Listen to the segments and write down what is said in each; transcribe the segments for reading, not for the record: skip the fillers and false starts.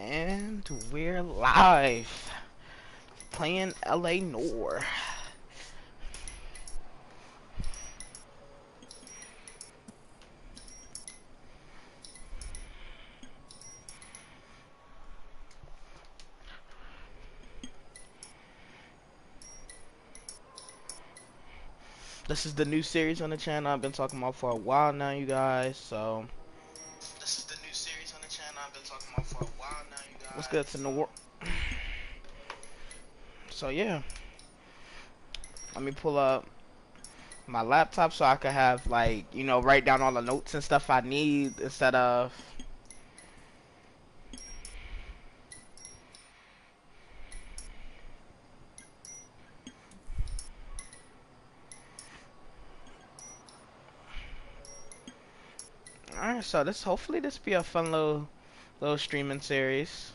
And we're live playing L.A Noire. This is the new series on the channel I've been talking about for a while now, you guys. So this is the new series on the channel I've been talking about for a while now, you guys. What's good to the world? So yeah, let me pull up my laptop so I could have, like, you know, write down all the notes and stuff I need instead of Alright, so hopefully this be a fun little streaming series.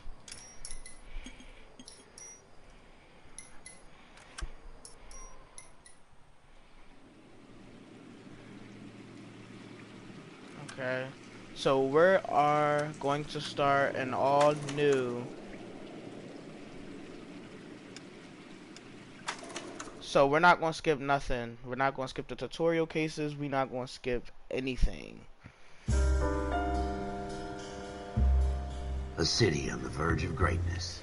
Okay, so we are going to start an all new. So we're not going to skip nothing. We're not going to skip the tutorial cases. We're not going to skip anything. A city on the verge of greatness.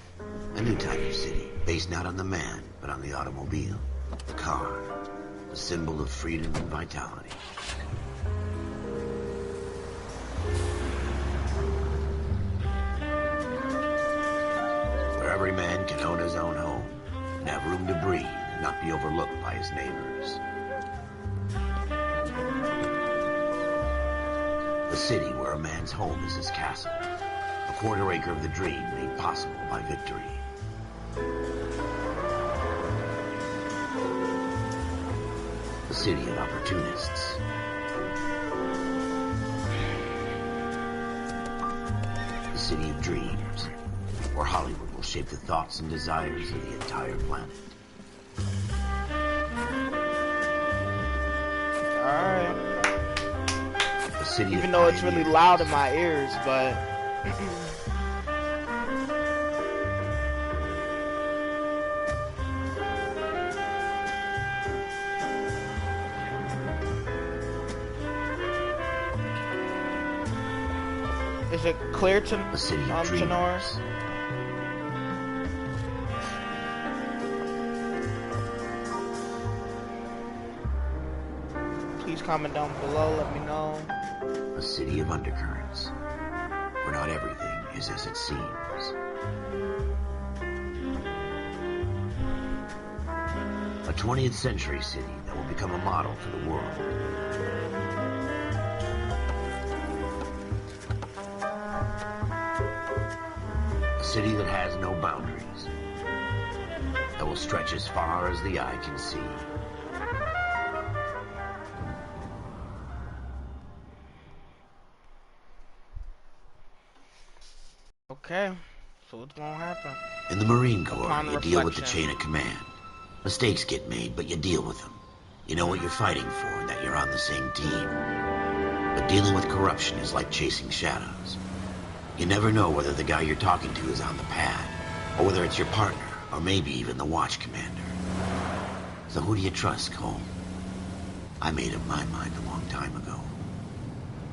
A new type of city, based not on the man, but on the automobile. The car. A symbol of freedom and vitality. Where every man can own his own home, and have room to breathe, and not be overlooked by his neighbors. A city where a man's home is his castle. A quarter acre of the dream made possible by victory. A city of opportunists. A city of dreams, where Hollywood will shape the thoughts and desires of the entire planet. Alright. A city even though it's really loud in my ears, but is it clear to Tenor? Please comment down below, let me know. A city of undercurrents, where not everything is as it seems. A 20th century city that will become a model for the world. A city that has no boundaries, that will stretch as far as the eye can see. Okay, so what's gonna happen? In the Marine Corps, you deal with the chain of command. Mistakes get made, but you deal with them. You know what you're fighting for and that you're on the same team. But dealing with corruption is like chasing shadows. You never know whether the guy you're talking to is on the pad, or whether it's your partner, or maybe even the watch commander. So who do you trust, Cole? I made up my mind a long time ago.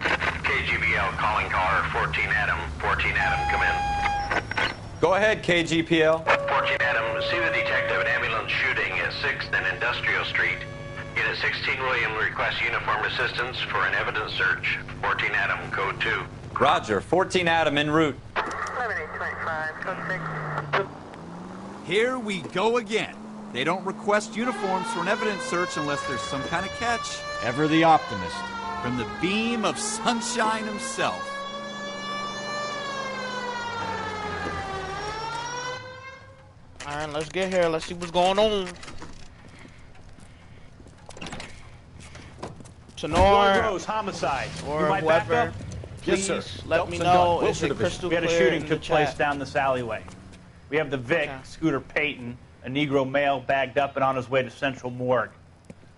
KGPL calling caller 14 Adam. 14 Adam, come in. Go ahead, KGPL. 14 Adam, see the detective at ambulance shooting at 6th and Industrial Street. Unit 16 William requests uniformed assistance for an evidence search. 14 Adam, code 2. Roger, 14 Adam en route. 11825, code 6. Here we go again. They don't request uniforms for an evidence search unless there's some kind of catch. Ever the optimist. From the beam of sunshine himself. Alright, let's get here. Let's see what's going on. Tenor Rose, homicide. or whoever, please let me know. Is it crystal clear? We had a shooting in took the place chat? down this alleyway. We have the Vic, Okay. Scooter Payton, a Negro male bagged up and on his way to Central Morgue.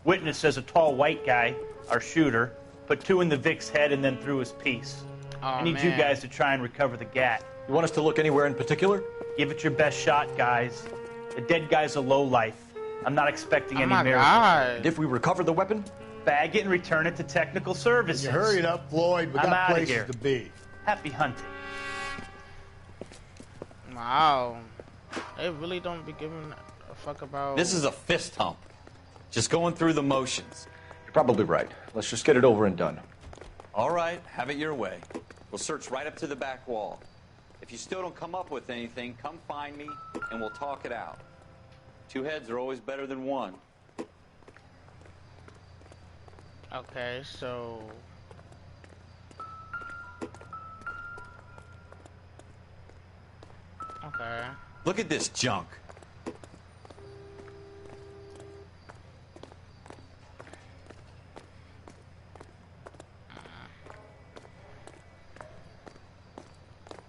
Witness says a tall white guy, our shooter, put 2 in the Vic's head and then threw his piece. Aw, I need you man. guys to try and recover the gat. You want us to look anywhere in particular? Give it your best shot, guys. The dead guy's a low life. I'm not expecting any my miracles. God. And if we recover the weapon? Bag it and return it to technical services. You hurry it up, Floyd. We I'm got outta places here. to be. Happy hunting. Wow. They really don't be giving a fuck about... This is a fist hump. Just going through the motions. You're probably right. Let's just get it over and done. All right, have it your way. We'll search right up to the back wall. If you still don't come up with anything, come find me and we'll talk it out. Two heads are always better than one. Okay, so... Okay. Look at this junk.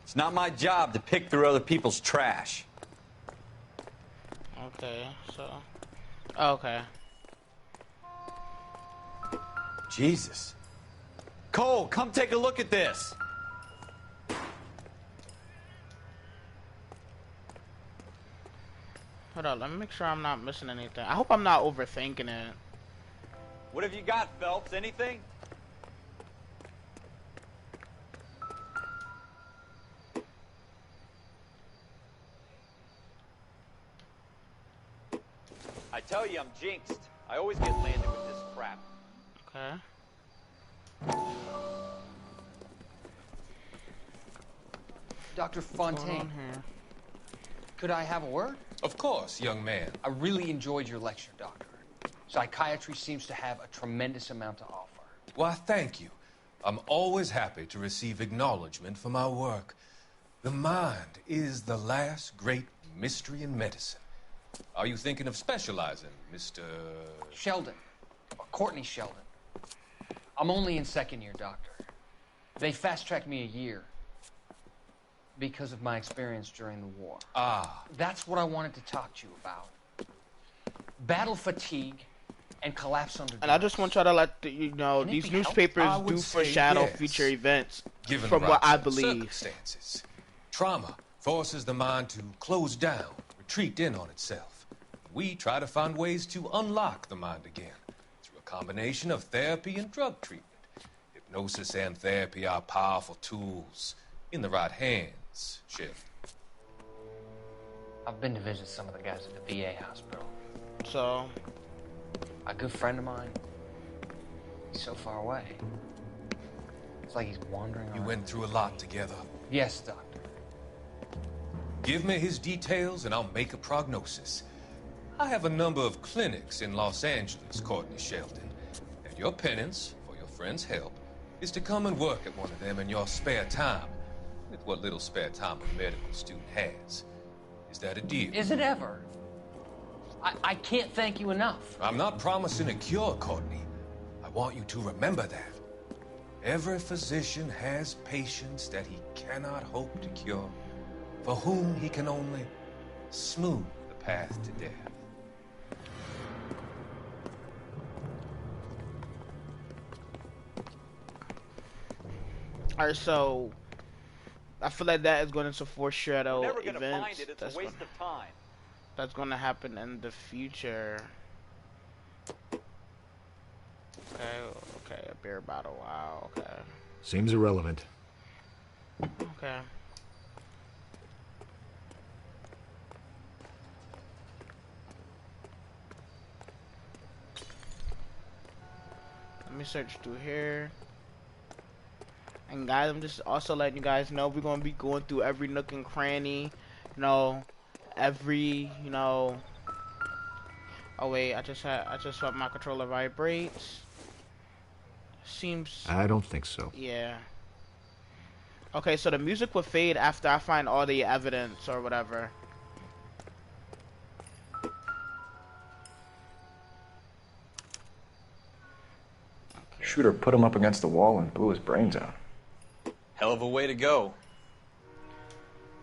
It's not my job to pick through other people's trash. Okay, so... Okay. Jesus. Cole, come take a look at this. Hold on, let me make sure I'm not missing anything. I hope I'm not overthinking it. What have you got, Phelps? Anything? I tell you, I'm jinxed. I always get landed with this crap. Okay. Dr. What's going Fontaine, on here? could I have a word? Of course, young man. I really enjoyed your lecture, Doctor. Psychiatry seems to have a tremendous amount to offer. Why, thank you. I'm always happy to receive acknowledgement for my work. The mind is the last great mystery in medicine. Are you thinking of specializing, Mr. Sheldon, or Courtney Sheldon. I'm only in second year, Doctor. They fast-tracked me a year because of my experience during the war. Ah. That's what I wanted to talk to you about. Battle fatigue and collapse under And I just want y'all to let you know, Anything these else? newspapers I would do say foreshadow yes. future events, Given from the what right I set of believe. circumstances. Trauma forces the mind to close down, retreat in on itself. We try to find ways to unlock the mind again through a combination of therapy and drug treatment. Hypnosis and therapy are powerful tools in the right hands, Sheriff. I've been to visit some of the guys at the VA hospital. So, A good friend of mine, he's so far away. It's like he's wandering You around. went through a lot together. Yes, Doctor. Give me his details and I'll make a prognosis. I have a number of clinics in Los Angeles, Courtney Sheldon. And your penance, for your friend's help, is to come and work at one of them in your spare time. With what little spare time a medical student has. Is that a deal? Is it ever? I can't thank you enough. I'm not promising a cure, Courtney. I want you to remember that. Every physician has patients that he cannot hope to cure, for whom he can only smooth the path to death. alright, so I feel like that is going to foreshadow We're never gonna events find it. It's a waste of time. that's going to happen in the future. Okay, a beer bottle. Wow. Okay. Seems irrelevant. Okay. Let me search through here. And guys, I'm just also letting you guys know we're gonna be going through every nook and cranny, you know, every, you know. Oh wait, I just felt my controller vibrates. Seems. I don't think so. Yeah. Okay, so the music will fade after I find all the evidence or whatever. Shooter put him up against the wall and blew his brains out. Hell of a way to go.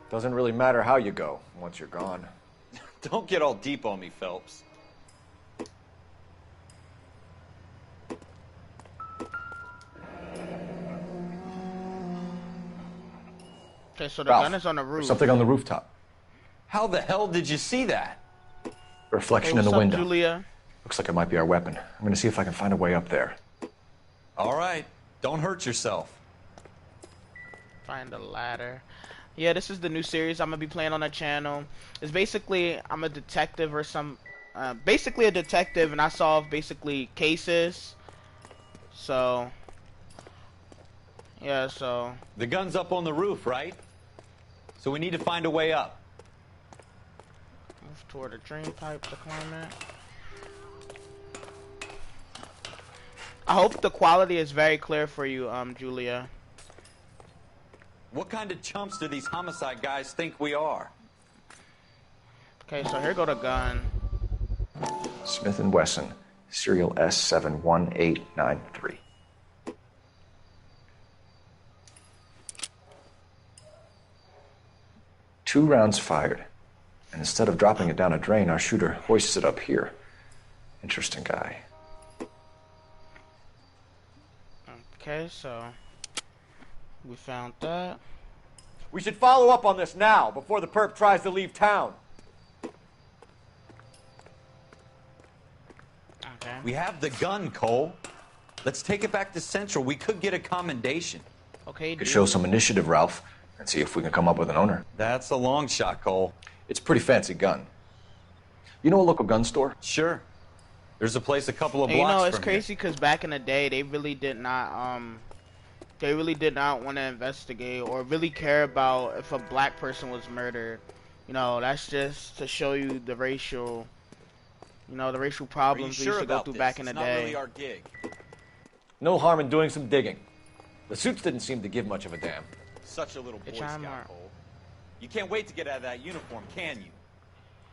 Doesn't really matter how you go once you're gone. Don't get all deep on me, Phelps. Okay, so the Ralph, gun is on the there's roof. something on the rooftop. How the hell did you see that? A reflection Hey, in the what's up, window. Julia? Looks like it might be our weapon. I'm gonna see if I can find a way up there. All right, don't hurt yourself. Find a ladder. Yeah, this is the new series I'm gonna be playing on the channel. It's basically I'm a detective or basically a detective, and I solve basically cases. So yeah, so The gun's up on the roof, right? So we need to find a way up. move toward the drain pipe to climb it. I hope the quality is very clear for you, Julia. What kind of chumps do these homicide guys think we are? Okay, so here go the gun. Smith & Wesson, serial S71893. Two rounds fired, and instead of dropping it down a drain, our shooter hoists it up here. Interesting guy. Okay, so we found that. We should follow up on this now, before the perp tries to leave town. Okay. We have the gun, Cole. Let's take it back to Central. We could get a commendation. Okay, Could dude. show some initiative, Ralph, and see if we can come up with an owner. That's a long shot, Cole. It's a pretty fancy gun. You know a local gun store? Sure. There's a place a couple of And blocks you know, it's from crazy because back in the day, they really did not want to investigate or really care about if a black person was murdered. You know, that's just to show you the racial, the racial problems we used to go through back in the It's day. not really our gig. No harm in doing some digging. The suits didn't seem to give much of a damn. Such a little Boy It's on Scout, Mark. Cole. You can't wait to get out of that uniform, can you?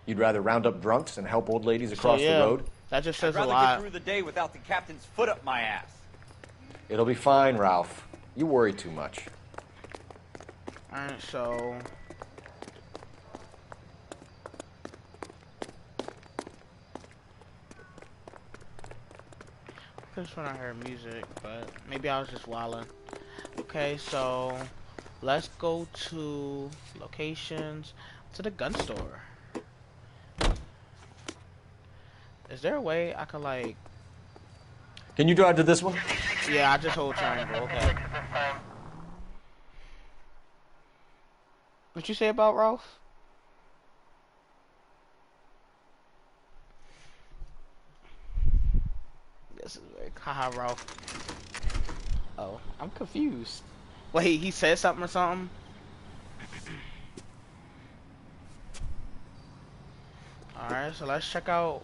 You'd rather round up drunks and help old ladies across yeah, the road? That just I'd says a rather lot. get through the day without the captain's foot up my ass. It'll be fine, Ralph. You worry too much. Alright, so just when I heard music, but maybe I was just wilding. Okay, so let's go to locations, to the gun store. Is there a way I could like? Can you drive to this one? Yeah, I just hold triangle. Okay. What you say about Ralph? This is very haha Ralph. Oh, I'm confused. Wait, he said something or something? Alright, so let's check out.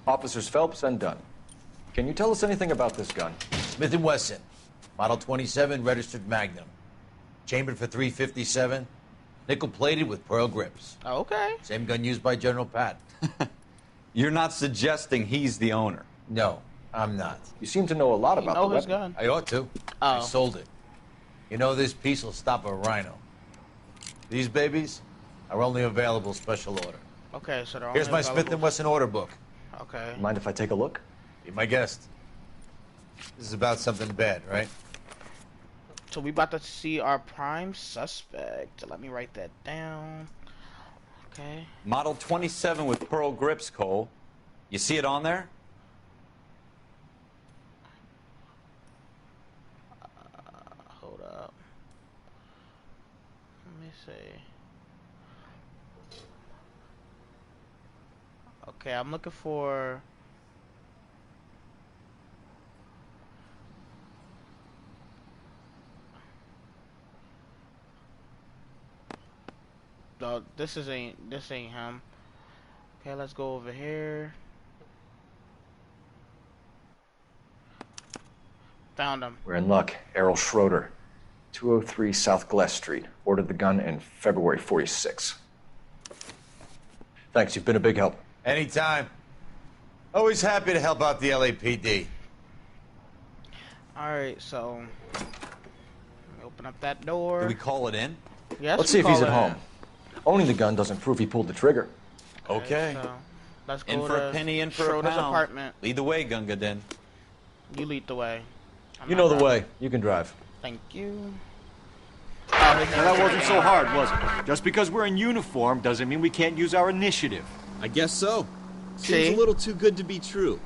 Officers Phelps and Dunn. Can you tell us anything about this gun? Smith & Wesson, Model 27, registered Magnum. Chambered for .357, nickel-plated with pearl grips. Okay. Same gun used by General Patton. You're not suggesting he's the owner? No, I'm not. You seem to know a lot about the his weapon. gun. I ought to. Oh. I sold it. You know, this piece will stop a rhino. These babies are only available special order. Okay, so they're Here's only my Smith available- & Wesson order book. Okay. Mind if I take a look? Be my guest. This is about something bad, right? So we about to see our prime suspect. Let me write that down. Okay. Model 27 with pearl grips, Cole. You see it on there? Hold up. Let me see. Okay, I'm looking for. No, this ain't him. Okay, let's go over here. Found him. We're in luck. Errol Schroeder, 203 South Glass Street. Ordered the gun in February '46. Thanks, you've been a big help. Anytime. Always happy to help out the LAPD. Alright, so let me open up that door. Do we call it in? Yes, Let's we see if he's call at it home. in. Owning the gun doesn't prove he pulled the trigger. Okay. So let's go In for to a penny, in for Schroeder's a pound. apartment. Lead the way, Gunga Din. You lead the way. I'm You not know the driving. way. You can drive. Thank you. out his Now that wasn't so hard, was it? Just because we're in uniform doesn't mean we can't use our initiative. I guess so. Seems See? a little too good to be true.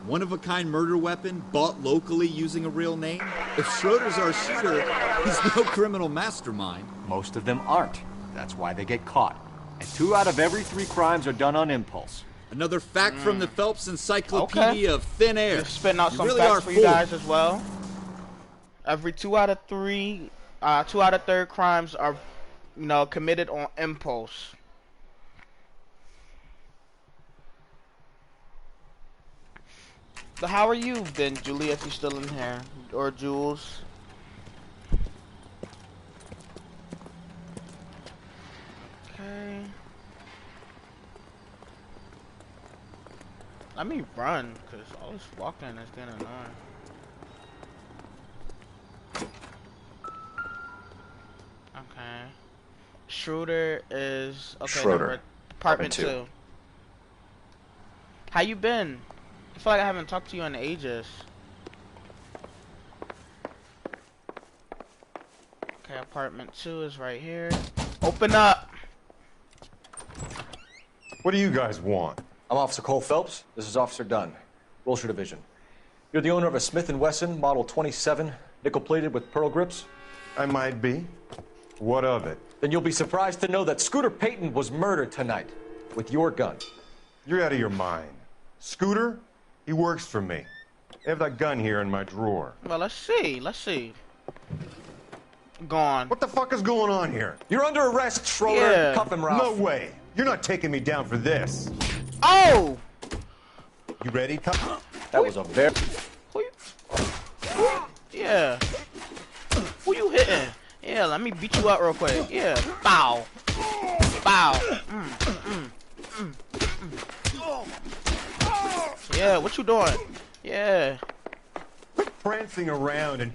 One-of-a-kind murder weapon, bought locally using a real name? If Schroeder's our shooter, he's no criminal mastermind. Most of them aren't. That's why they get caught. And 2 out of every 3 crimes are done on impulse. Another fact from the Phelps Encyclopedia of Thin Air. Just spitting out some really facts are for you guys as well. Every 2 out of 3, 2 out of 3 crimes are, you know, committed on impulse. So how are you then, Julie, if you're still in here? Or Jules? Okay. Let me run, because all this walking is getting annoying. Okay. Schroeder is... Okay, Schroeder. Apartment 2. How you been? I feel like I haven't talked to you in ages. Okay, apartment 2 is right here. Open up! What do you guys want? I'm Officer Cole Phelps. This is Officer Dunn, Wilshire Division. You're the owner of a Smith & Wesson Model 27, nickel-plated with pearl grips? I might be. What of it? Then you'll be surprised to know that Scooter Payton was murdered tonight with your gun. You're out of your mind. Scooter? He works for me. I have that gun here in my drawer. Well, let's see. Let's see. Gone. What the fuck is going on here? You're under arrest, Schroeder. Yeah. Cuff him, Ralph. No way. You're not taking me down for this. Oh! You ready? Come. That was a very... Yeah. Who you hitting? Yeah, let me beat you up real quick. Yeah. Bow. Bow. Yeah, what you doing? Yeah. Quit prancing around and...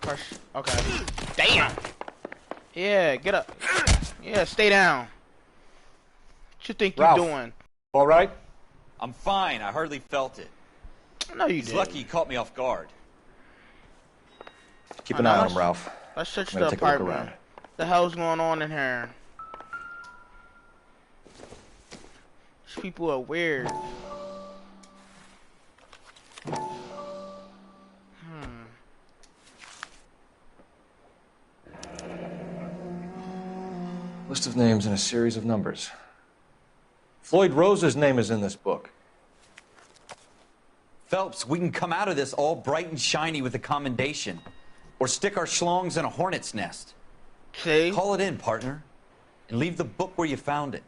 Crush. Okay. Damn. Yeah, get up. Yeah, stay down. What you think Ralph, you doing? All right? I'm fine. I hardly felt it. No, you He's did. lucky he caught me off guard. Keep an eye on him, Ralph. Let's search I'm the gonna take a look apartment. around. The hell's going on in here? These people are weird. List of names and a series of numbers. Floyd Rose's name is in this book. Phelps, we can come out of this all bright and shiny with a commendation. Or stick our schlongs in a hornet's nest. See? Call it in, partner. And leave the book where you found it.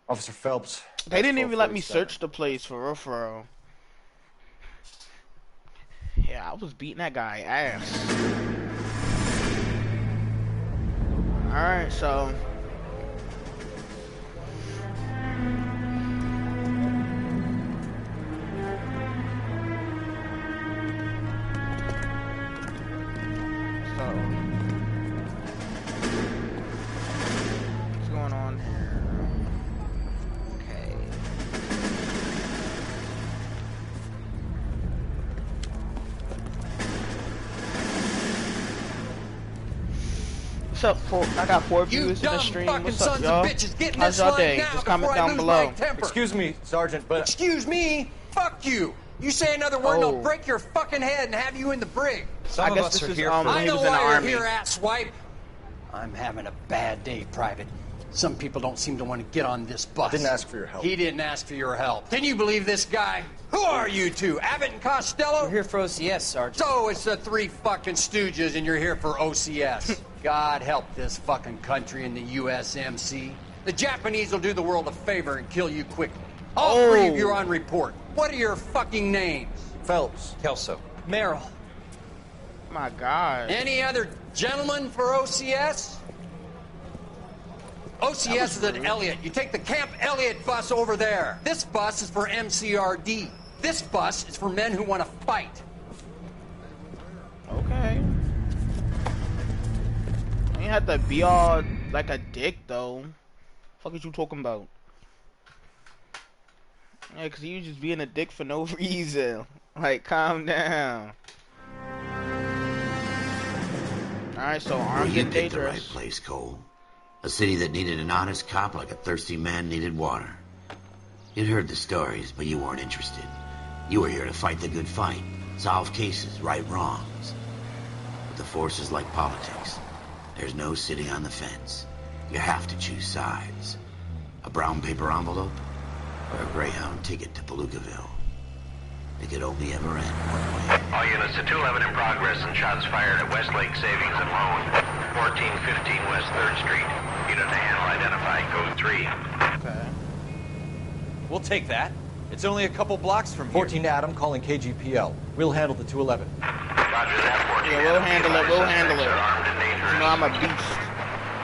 Officer Phelps. They didn't even let me search the place for real, for real. Yeah, I was beating that guy ass. Alright, so... What's going on here? Okay. What's up, I got 4 viewers in the stream. What's up, y'all? How's y'all day? Just comment down below. Excuse me, Sergeant, but... Excuse me? Fuck you! You say another word and I'll break your fucking head and have you in the brig. I guess this is when I he know was in the why you're army. here, asswipe. I'm having a bad day, Private. Some people don't seem to want to get on this bus. Didn't ask for your help. He didn't ask for your help. Can you believe this guy? Who are you two? Abbott and Costello? We're here for OCS, Sergeant. So it's the 3 fucking stooges and you're here for OCS. God help this fucking country and the USMC. The Japanese will do the world a favor and kill you quickly. All 3 of you are on report. What are your fucking names? Phelps. Kelso. Merrill. My God. Any other gentlemen for OCS? OCS is at Elliott. You take the Camp Elliott bus over there. This bus is for MCRD. This bus is for men who want to fight. Okay. You had to be all like a dick though. Fuck is you talking about? Yeah, cause you just being a dick for no reason. Like, calm down. Alright, so Well, armed you and picked the right dangerous. place, Cole. A city that needed an honest cop like a thirsty man needed water. You'd heard the stories, but you weren't interested. You were here to fight the good fight, solve cases, right wrongs. But the force is like politics. There's no sitting on the fence. You have to choose sides. A brown paper envelope or a Greyhound ticket to Palookaville. It could only ever end one way. All units to 211 in progress and shots fired at Westlake Savings and Loan, 1415 West 3rd Street. Unit to handle identified, code 3. Okay. We'll take that. It's only a couple blocks from here. 14 Adam calling KGPL. We'll handle the 211. Roger that, 14 Yeah, we'll Adam. handle it. We'll handle it. Armed and dangerous. You know I'm a beast.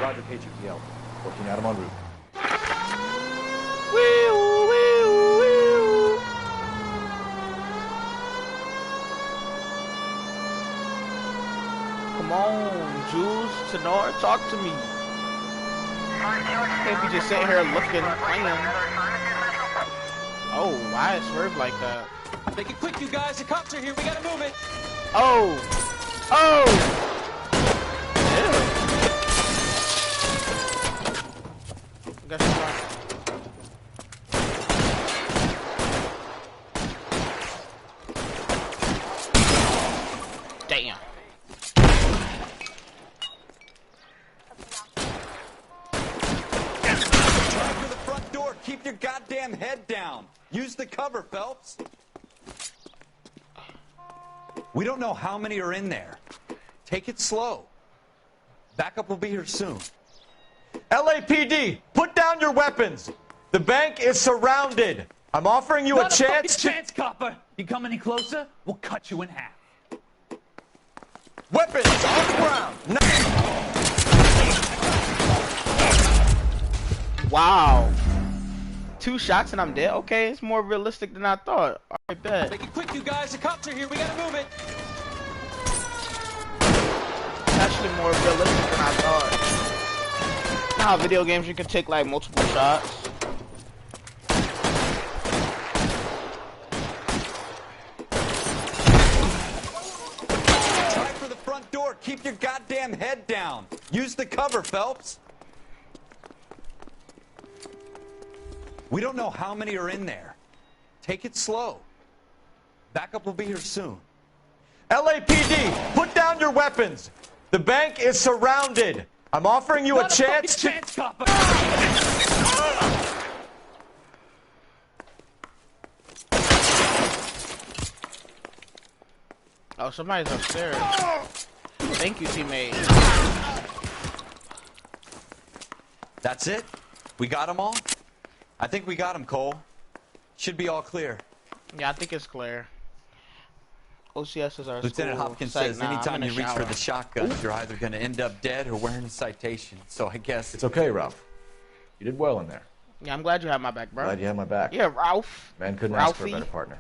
Roger KGPL. 14 Adam en route. Wee-oo, wee-oo, wee-oo. Come on, Jules, Tenor, talk to me. Can't be just sitting here looking, playing. Oh, why it swerved like that? Make it quick, you guys. The cops are here. We gotta move it. Oh! Oh! Ew. I guess you're right. Damn. Try for the front door. Keep your goddamn head down. Use the cover, Phelps. We don't know how many are in there. Take it slow. Backup will be here soon. LAPD, put down your weapons. The bank is surrounded. I'm offering you a chance to... chance, copper. You come any closer, we'll cut you in half. Weapons on the ground. Wow. 2 shots and I'm dead? Okay, it's more realistic than I thought. Alright, bet. Make it quick, you guys. The cops are here. We gotta move it. It's actually more realistic than I thought. You know how video games you can take like multiple shots? Try for the front door. Keep your goddamn head down. Use the cover, Phelps. We don't know how many are in there. Take it slow. Backup will be here soon. LAPD, put down your weapons. The bank is surrounded. I'm offering you a chance to... chance, copper. Oh, somebody's upstairs. Thank you, teammate. That's it? We got them all? I think we got them, Cole. Should be all clear. Yeah, I think it's clear. OCS is our Lieutenant school Hopkins site says now. anytime I'm in you the reach for shower. the shotgun, you're either going to end up dead or wearing a citation. So I guess... It's okay, Ralph. You did well in there. Yeah, I'm glad you have my back, bro. Glad you had my back. Yeah, Ralph. Man couldn't Ralphie. ask for a better partner.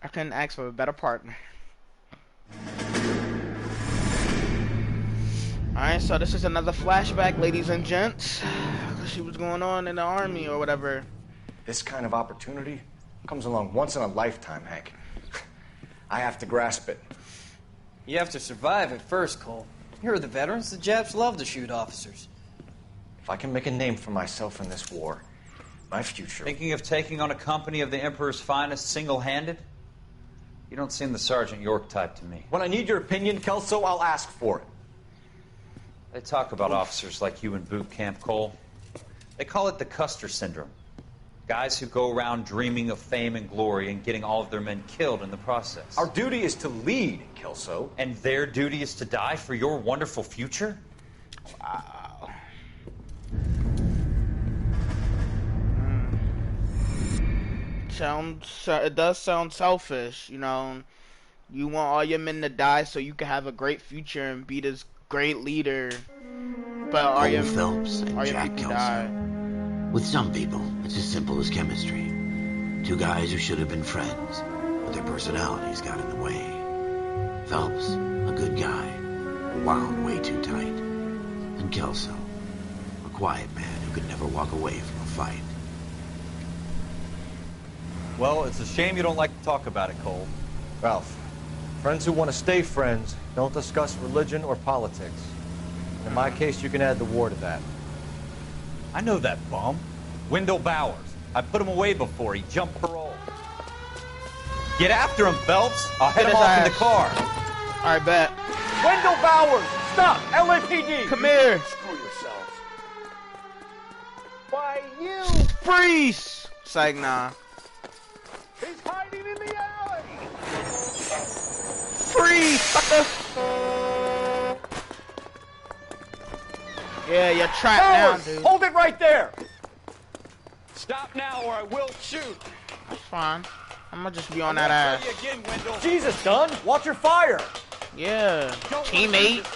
I couldn't ask for a better partner. Alright, so this is another flashback, ladies and gents. See what's going on in the army or whatever. This kind of opportunity comes along once in a lifetime, Hank. I have to grasp it. You have to survive at first, Cole. Here are the veterans. The Japs love to shoot officers. If I can make a name for myself in this war, my future... Thinking of taking on a company of the Emperor's finest single-handed? You don't seem the Sergeant York type to me. When I need your opinion, Kelso, I'll ask for it. They talk about officers like you in boot camp, Cole. They call it the Custer syndrome. Guys who go around dreaming of fame and glory and getting all of their men killed in the process. Our duty is to lead, Kelso. And their duty is to die for your wonderful future? Wow. It does sound selfish, you know. You want all your men to die so you can have a great future and be this great leader. But are your Phelps and Jack people Kelso. die? With some people, it's as simple as chemistry. 2 guys who should have been friends, but their personalities got in the way. Phelps, a good guy, wound way too tight. And Kelso, a quiet man who could never walk away from a fight. Well, it's a shame you don't like to talk about it, Cole. Ralph, friends who want to stay friends don't discuss religion or politics. In my case, you can add the war to that. I know that bum. Wendell Bowers. I put him away before. He jumped parole. Get after him, Phelps. I'll head him off in the car. All right, bet. Wendell Bowers! Stop! LAPD! Come here. Screw yourselves. Why, you... Freeze! It's like, nah. He's hiding in the alley! Freeze, sucker! Yeah, you're trapped now, dude. Hold it right there! Stop now or I will shoot. That's fine. I'm gonna just be on that ass. Again, Jesus, Dunn! Watch your fire! Yeah, teammate.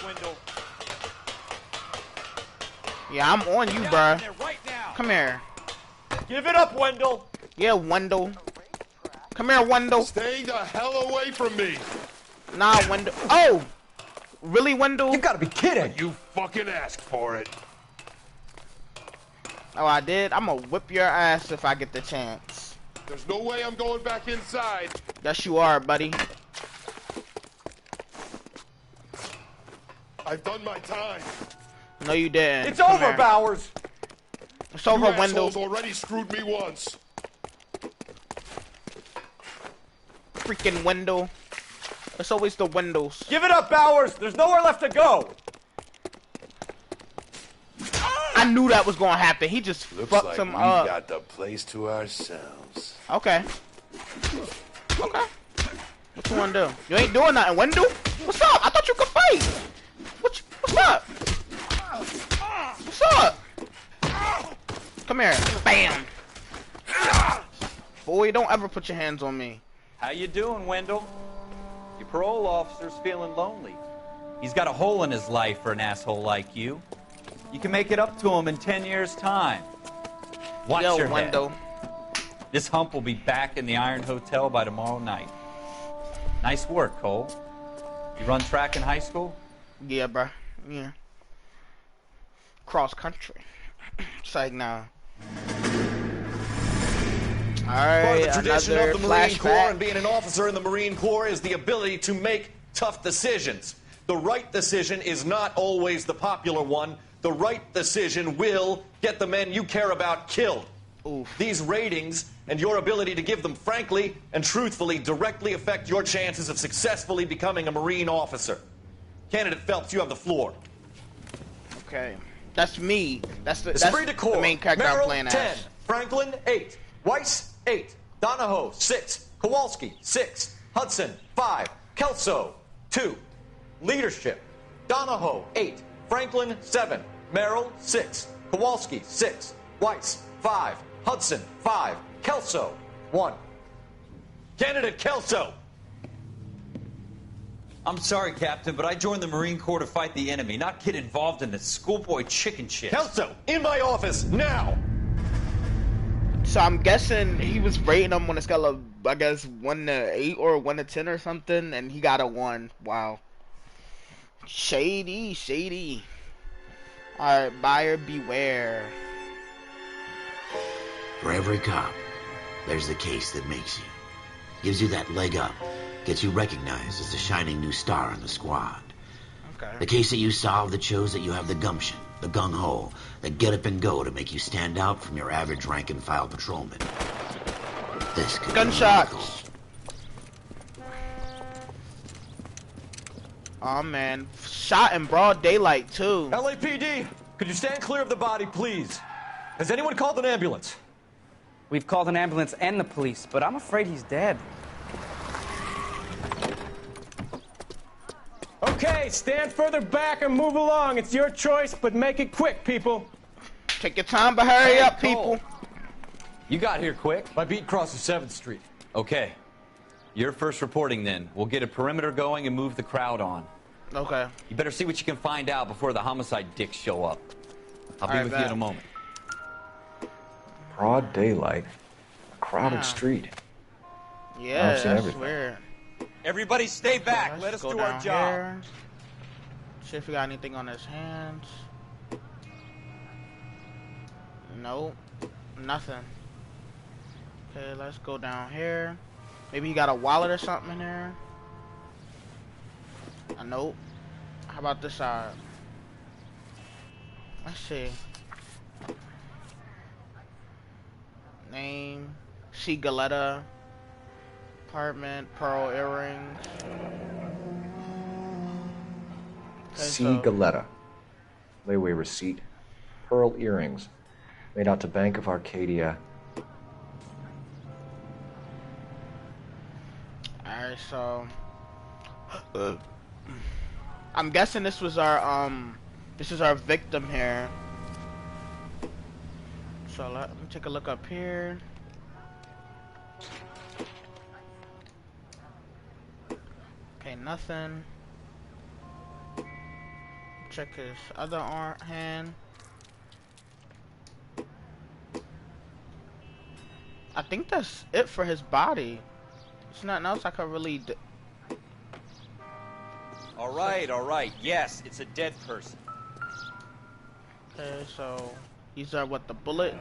Yeah, I'm on you, bruh. Come here. Give it up, Wendell! Yeah, Wendell. Come here, Wendell. Stay the hell away from me! Nah, Wendell. Oh! Really, Wendell? You gotta be kidding! You fucking asked for it. Oh, I did? I'm gonna whip your ass if I get the chance. There's no way I'm going back inside. Yes, you are, buddy. I've done my time. No, you didn't. It's over, Bowers! It's over, You Wendell. assholes already screwed me once. Freaking Wendell. It's always the windows. Give it up, Bowers! There's nowhere left to go! I knew that was gonna happen. He just Looks fucked like him we up. got the place to ourselves. Okay. Okay. What you wanna do? You ain't doing nothing, Wendell. What's up? I thought you could fight. What's up? What's up? Come here. Bam. Boy, don't ever put your hands on me. How you doing, Wendell? Your parole officer's feeling lonely. He's got a hole in his life for an asshole like you. You can make it up to him in 10 years' time. Watch Yo, your head. Wendell. This hump will be back in the Iron Hotel by tomorrow night. Nice work, Cole. You run track in high school? Yeah, bruh. Yeah. Cross country. It's like, nah. Alright, Part of the tradition another of the Marine flashback. Corps and being an officer in the Marine Corps is the ability to make tough decisions. The right decision is not always the popular one. The right decision will get the men you care about killed. Oof. These ratings and your ability to give them frankly and truthfully directly affect your chances of successfully becoming a Marine officer. Candidate Phelps, you have the floor. Okay. That's me. That's the main character Merrill, I'm playing 10. as. Franklin, 8. Weiss, 8. Donahoe, 6. Kowalski, 6. Hudson, 5. Kelso, 2. Leadership, Donahoe, 8. Franklin, 7. Merrill, 6. Kowalski, 6. Weiss, 5. Hudson, 5. Kelso, 1. Candidate Kelso. I'm sorry, Captain, but I joined the Marine Corps to fight the enemy, not get involved in this schoolboy chicken shit. Kelso, in my office, now! So I'm guessing he was rating them on a scale of, I guess, 1 to 8 or 1 to 10 or something, and he got a 1. Wow. Shady, shady. Alright, buyer beware. For every cop, there's the case that makes you. Gives you that leg up. Gets you recognized as the shining new star in the squad. Okay. The case that you solve that shows that you have the gumption, the gung-ho, the get up and go to make you stand out from your average rank and file patrolman. This could Gunshots. Oh man, shot in broad daylight too. LAPD, could you stand clear of the body, please? Has anyone called an ambulance? We've called an ambulance and the police, but I'm afraid he's dead. Okay, stand further back and move along. It's your choice, but make it quick, people. Take your time, but hurry up, Cole. people. You got here quick. My beat crosses 7th Street. Okay. You're first reporting then. We'll get a perimeter going and move the crowd on. Okay. You better see what you can find out before the homicide dicks show up. I'll be with you in a moment. Broad daylight. A crowded street. Yeah, I've seen I everything. swear. Everybody stay back. Let's Let us go do our down job. here. See if we got anything on his hands. Nope. Nothing. Okay, let's go down here. Maybe he got a wallet or something in there. Nope. How about this side? Let's see. Name. C. Galetta. Apartment. Pearl earrings. Okay, C. so Galetta. Layaway receipt. Pearl earrings. Made out to Bank of Arcadia. alright, so I'm guessing this was our this is our victim here. So let me take a look up here. Okay, nothing. Check his other hand. I think that's it for his body. There's nothing else I could really do. All right. Yes, it's a dead person. Okay, so these are what, the bullets?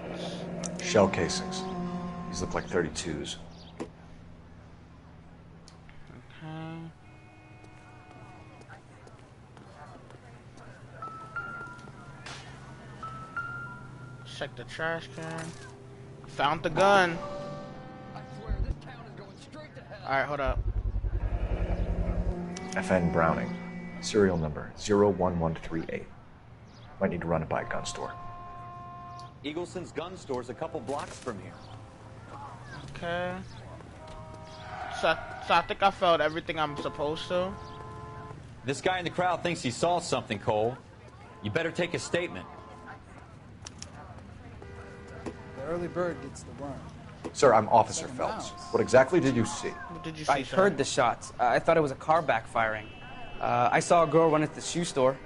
Shell casings. These look like 32s. Okay. Check the trash can. Found the gun. Alright, hold up. FN Browning. Serial number 01138. Might need to run it by a gun store. Eagleson's gun store's a couple blocks from here. Okay. So I think I felt everything I'm supposed to. This guy in the crowd thinks he saw something, Cole. You better take a statement. The early bird gets the worm. Sir, I'm Officer Phelps. What exactly did you see? What did you see, I sir? heard the shots. I thought it was a car backfiring. I saw a girl run at the shoe store.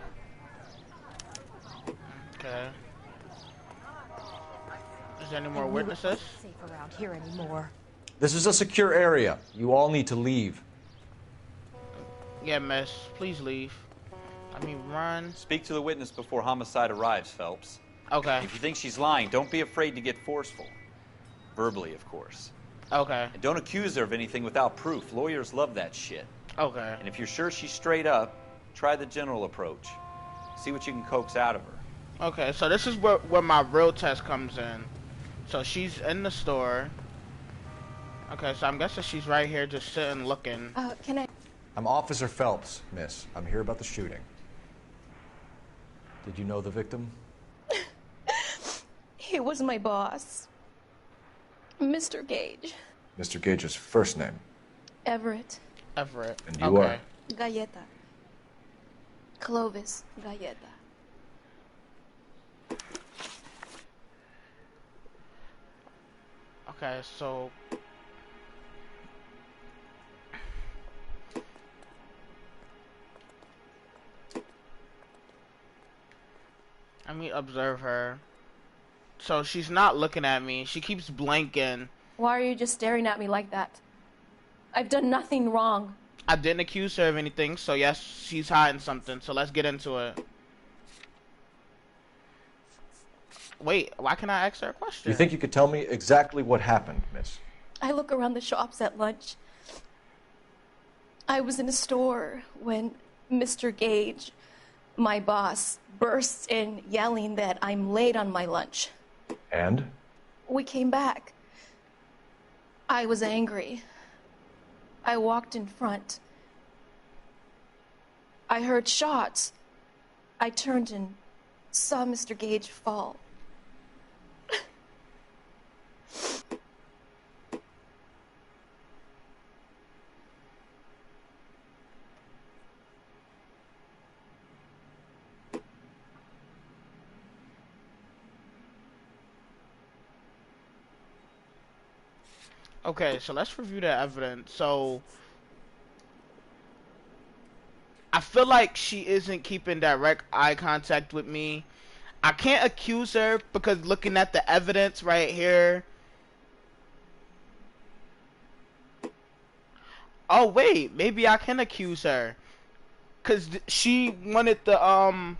Okay. Is there any more witnesses? Safe around here anymore. This is a secure area. You all need to leave. Yeah, miss. Please leave. I mean, run. Speak to the witness before homicide arrives, Phelps. Okay. If you think she's lying, don't be afraid to get forceful. Verbally, of course. Okay. And don't accuse her of anything without proof. Lawyers love that shit. Okay. And if you're sure she's straight up, try the general approach. See what you can coax out of her. Okay, so this is where my real test comes in. So she's in the store. Okay, so I'm guessing she's right here just sitting looking. Can I? I'm Officer Phelps, miss. I'm here about the shooting. Did you know the victim? He was my boss. Mr. Gage. Mr. Gage's first name. Everett. Everett. And you are? Galleta. Clovis Galleta. Okay, so let me observe her. So she's not looking at me. She keeps blinking. Why are you just staring at me like that? I've done nothing wrong. I didn't accuse her of anything, so yes, she's hiding something. So let's get into it. Wait, why can't I ask her a question? You think you could tell me exactly what happened, miss? I look around the shops at lunch. I was in a store when Mr. Gage, my boss, bursts in yelling that I'm late on my lunch. And? We came back. I was angry. I walked in front. I heard shots. I turned and saw Mr. Gage fall. Okay, so let's review the evidence. So I feel like she isn't keeping direct eye contact with me. I can't accuse her because looking at the evidence right here. Oh wait, maybe I can accuse her. Cause she wanted the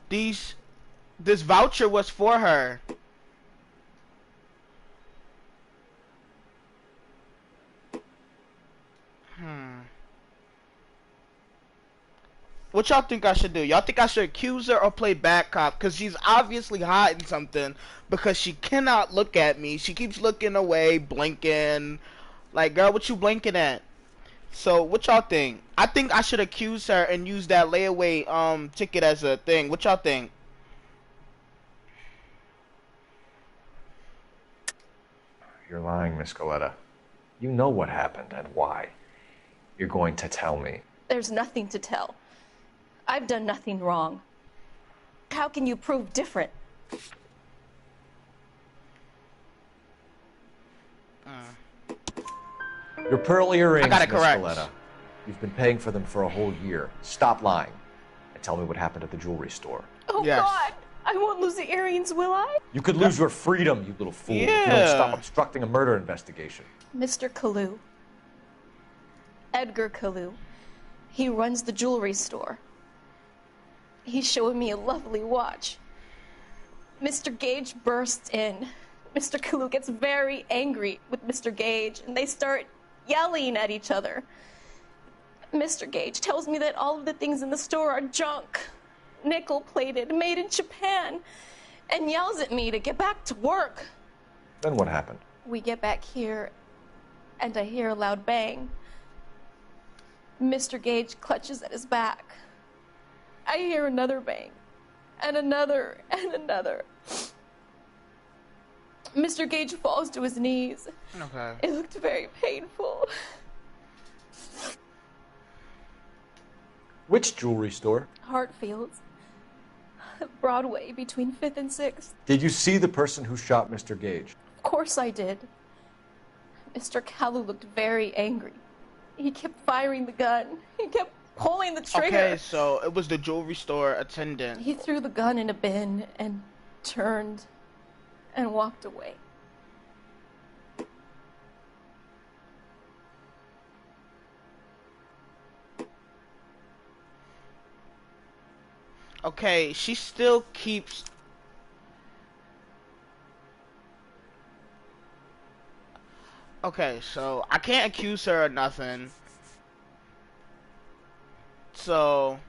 this voucher was for her. What y'all think I should do? Y'all think I should accuse her or play bad cop? Because she's obviously hiding something because she cannot look at me. She keeps looking away, blinking. Like, girl, what you blinking at? So, what y'all think? I think I should accuse her and use that layaway ticket as a thing. What y'all think? You're lying, Miss Coletta. You know what happened and why. You're going to tell me. There's nothing to tell. I've done nothing wrong. How can you prove different? Your pearl earrings, I got it Miss correct. Coletta. You've been paying for them for a whole year. Stop lying and tell me what happened at the jewelry store. Oh, Yes. God. I won't lose the earrings, will I? You could lose your freedom, you little fool, if you don't Yeah. stop obstructing a murder investigation. Mr. Kalu. Edgar Kalu. He runs the jewelry store. He's showing me a lovely watch. Mr. Gage bursts in. Mr. Kalu gets very angry with Mr. Gage, and they start yelling at each other. Mr. Gage tells me that all of the things in the store are junk, nickel-plated, made in Japan, and yells at me to get back to work. Then what happened? We get back here, and I hear a loud bang. Mr. Gage clutches at his back. I hear another bang, and another, and another. Mr. Gage falls to his knees. Okay. It looked very painful. Which jewelry store? Hartfield's. Broadway, between 5th and 6th. Did you see the person who shot Mr. Gage? Of course I did. Mr. Kalu looked very angry. He kept firing the gun. He kept pulling the trigger. Okay, so it was the jewelry store attendant. He threw the gun in a bin and turned and walked away. Okay, she still keeps... Okay, so I can't accuse her of nothing. So...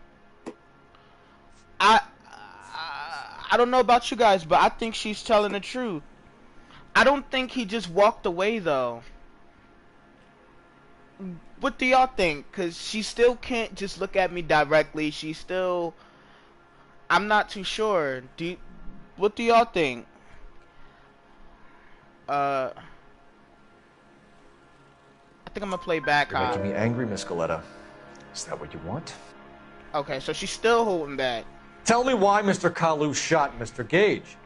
I don't know about you guys, but I think she's telling the truth. I don't think he just walked away, though. What do y'all think? Because she still can't just look at me directly. She still... I'm not too sure. What do y'all think? I think I'm gonna play back. You're making me angry, Miss Coletta. Is that what you want? Okay, so she's still holding back. Tell me why Mr. Kalu shot Mr. Gage.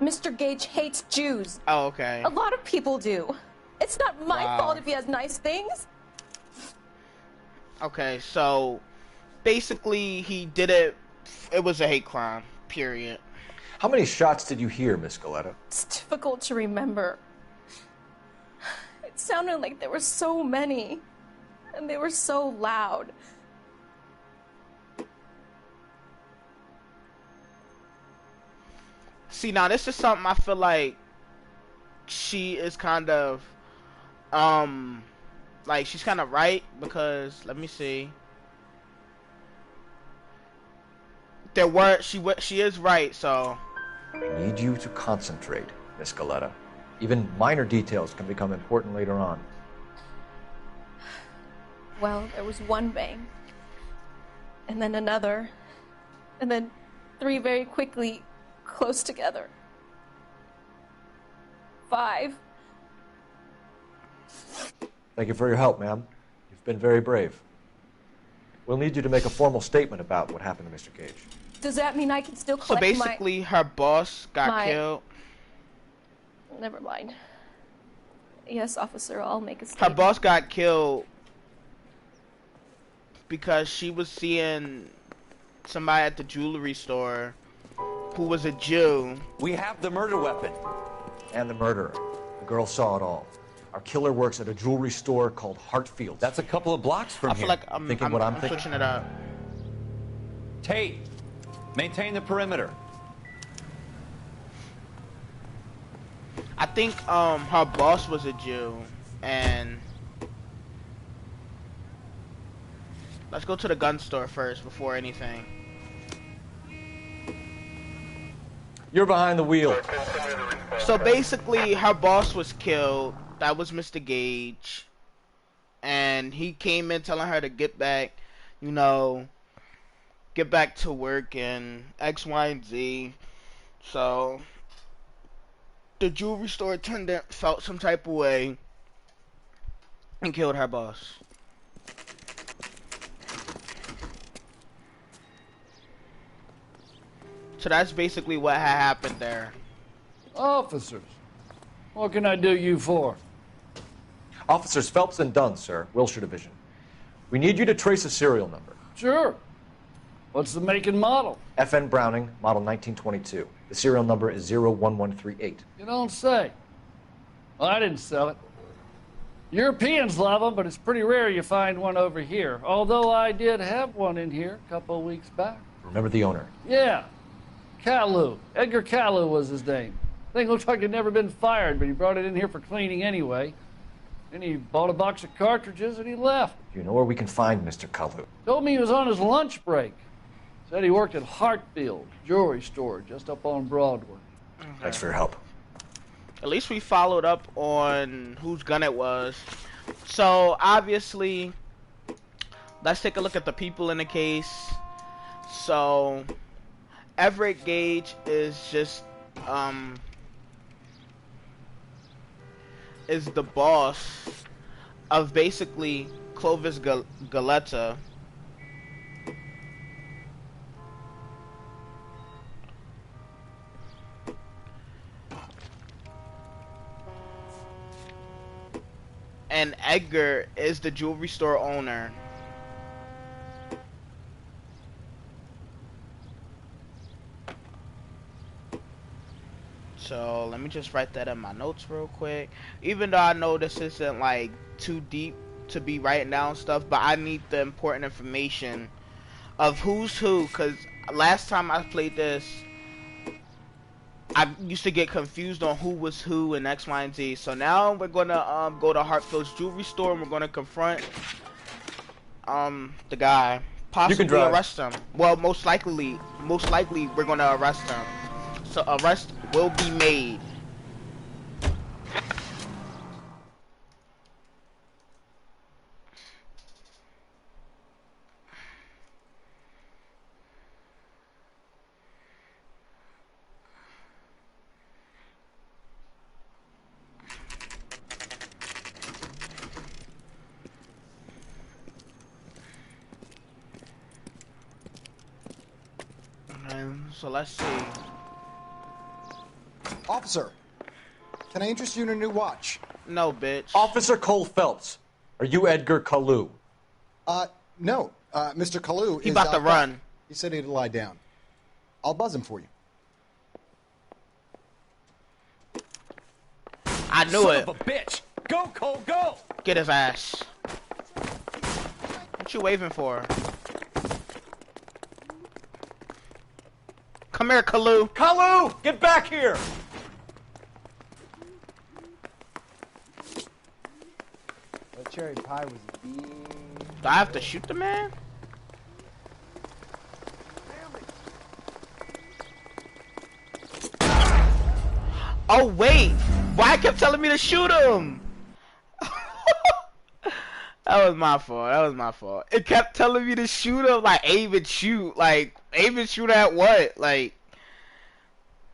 Mr. Gage hates Jews. Oh, okay. A lot of people do. It's not my Wow. fault if he has nice things. Okay, so basically he did it. It was a hate crime. Period. How many shots did you hear, Miss Coletta? It's difficult to remember. It sounded like there were so many, and they were so loud. See, now this is something I feel like she is kind of, like she's kind of right because let me see. She is right, so. I need you to concentrate, Miss Coletta. Even minor details can become important later on. Well, there was one bang, and then another, and then three very quickly, close together. 5. Thank you for your help, ma'am. You've been very brave. We'll need you to make a formal statement about what happened to Mr. Gage. Does that mean I can still So collect basically, her boss got my- killed. Never mind. Yes, officer, I'll make a Her statement. boss got killed because she was seeing somebody at the jewelry store who was a Jew. We have the murder weapon. And the murderer. The girl saw it all. Our killer works at a jewelry store called Hartfield. That's a couple of blocks from I here. feel like I'm Thinking what I'm thinking? switching it up. Tate, maintain the perimeter. I think her boss was a Jew, and Let's go to the gun store first before anything. You're behind the wheel. So basically, her boss was killed. That was Mr. Gage. And he came in telling her to get back, you know, get back to work and X, Y, and Z. So the jewelry store attendant felt some type of way and killed her boss. So that's basically what had happened there. Officers, what can I do you for? Officers Phelps and Dunn, sir, Wilshire Division. We need you to trace a serial number. Sure. What's the make and model? FN Browning, model 1922. The serial number is 01138. You don't say. Well, I didn't sell it. Europeans love them, but it's pretty rare you find one over here. Although I did have one in here a couple of weeks back. Remember the owner? Yeah. Kalu. Edgar Kalu was his name. Thing looked like he'd never been fired, but he brought it in here for cleaning anyway. Then he bought a box of cartridges and he left. Do you know where we can find Mr. Kalu? Told me he was on his lunch break. Said he worked at Hartfield jewelry store just up on Broadway. Thanks for your help. At least we followed up on whose gun it was. So obviously, let's take a look at the people in the case. So Everett Gage is just is the boss of basically Clovis Galetta. And Edgar is the jewelry store owner. So let me just write that in my notes real quick. Even though I know this isn't like too deep to be writing down stuff, but I need the important information of who's who, because last time I played this, I used to get confused on who was who and X, Y, and Z. So now we're gonna go to Hartfield's jewelry store and we're gonna confront the guy, possibly arrest him. Well, most likely we're gonna arrest him. So arrest will be made. So let's see. Officer, can I interest you in a new watch? No, bitch. Officer Cole Phelps, are you Edgar Kalu? No. Mr. Kalu He about to run. Back. He said he'd lie down. I'll buzz him for you. I knew it. Son of a bitch! Go, Cole, go! Get his ass. What you waving for? Come here, Kalu. Kalu, get back here! That cherry pie was big. Do I have to shoot the man? Oh wait, why kept telling me to shoot him? That was my fault. That was my fault. It kept telling me to shoot him, like aim and shoot. Like aim and shoot at what? Like.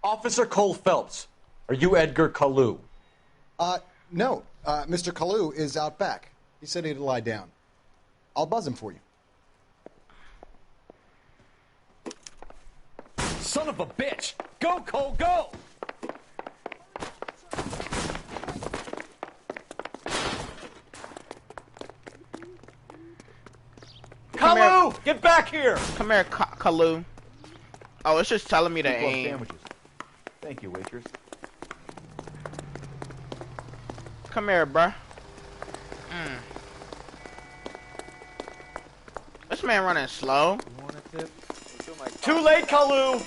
Officer Cole Phelps, are you Edgar Kalu? No. Mr. Kalu is out back. He said he'd lie down. I'll buzz him for you. Son of a bitch! Go, Cole, go! Kalu, get back here! Come here, Kalu. Oh, it's just telling me to aim. Sandwiches. Thank you, waitress. Come here, bruh. This man running slow. Too late, Kalu!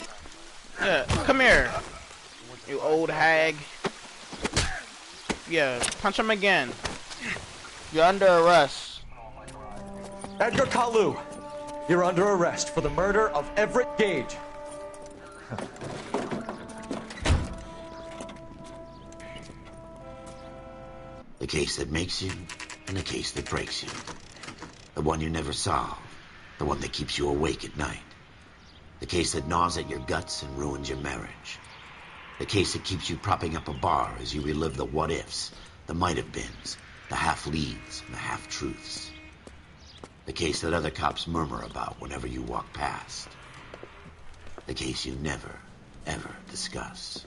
Yeah, come here. You old hag. Yeah, punch him again. You're under arrest. Edgar Kalu, you're under arrest for the murder of Everett Gage. The case that makes you, and the case that breaks you. The one you never solve, the one that keeps you awake at night. The case that gnaws at your guts and ruins your marriage. The case that keeps you propping up a bar as you relive the what-ifs, the might-have-beens, the half-leads, and the half-truths. The case that other cops murmur about whenever you walk past. The case you never, ever discuss.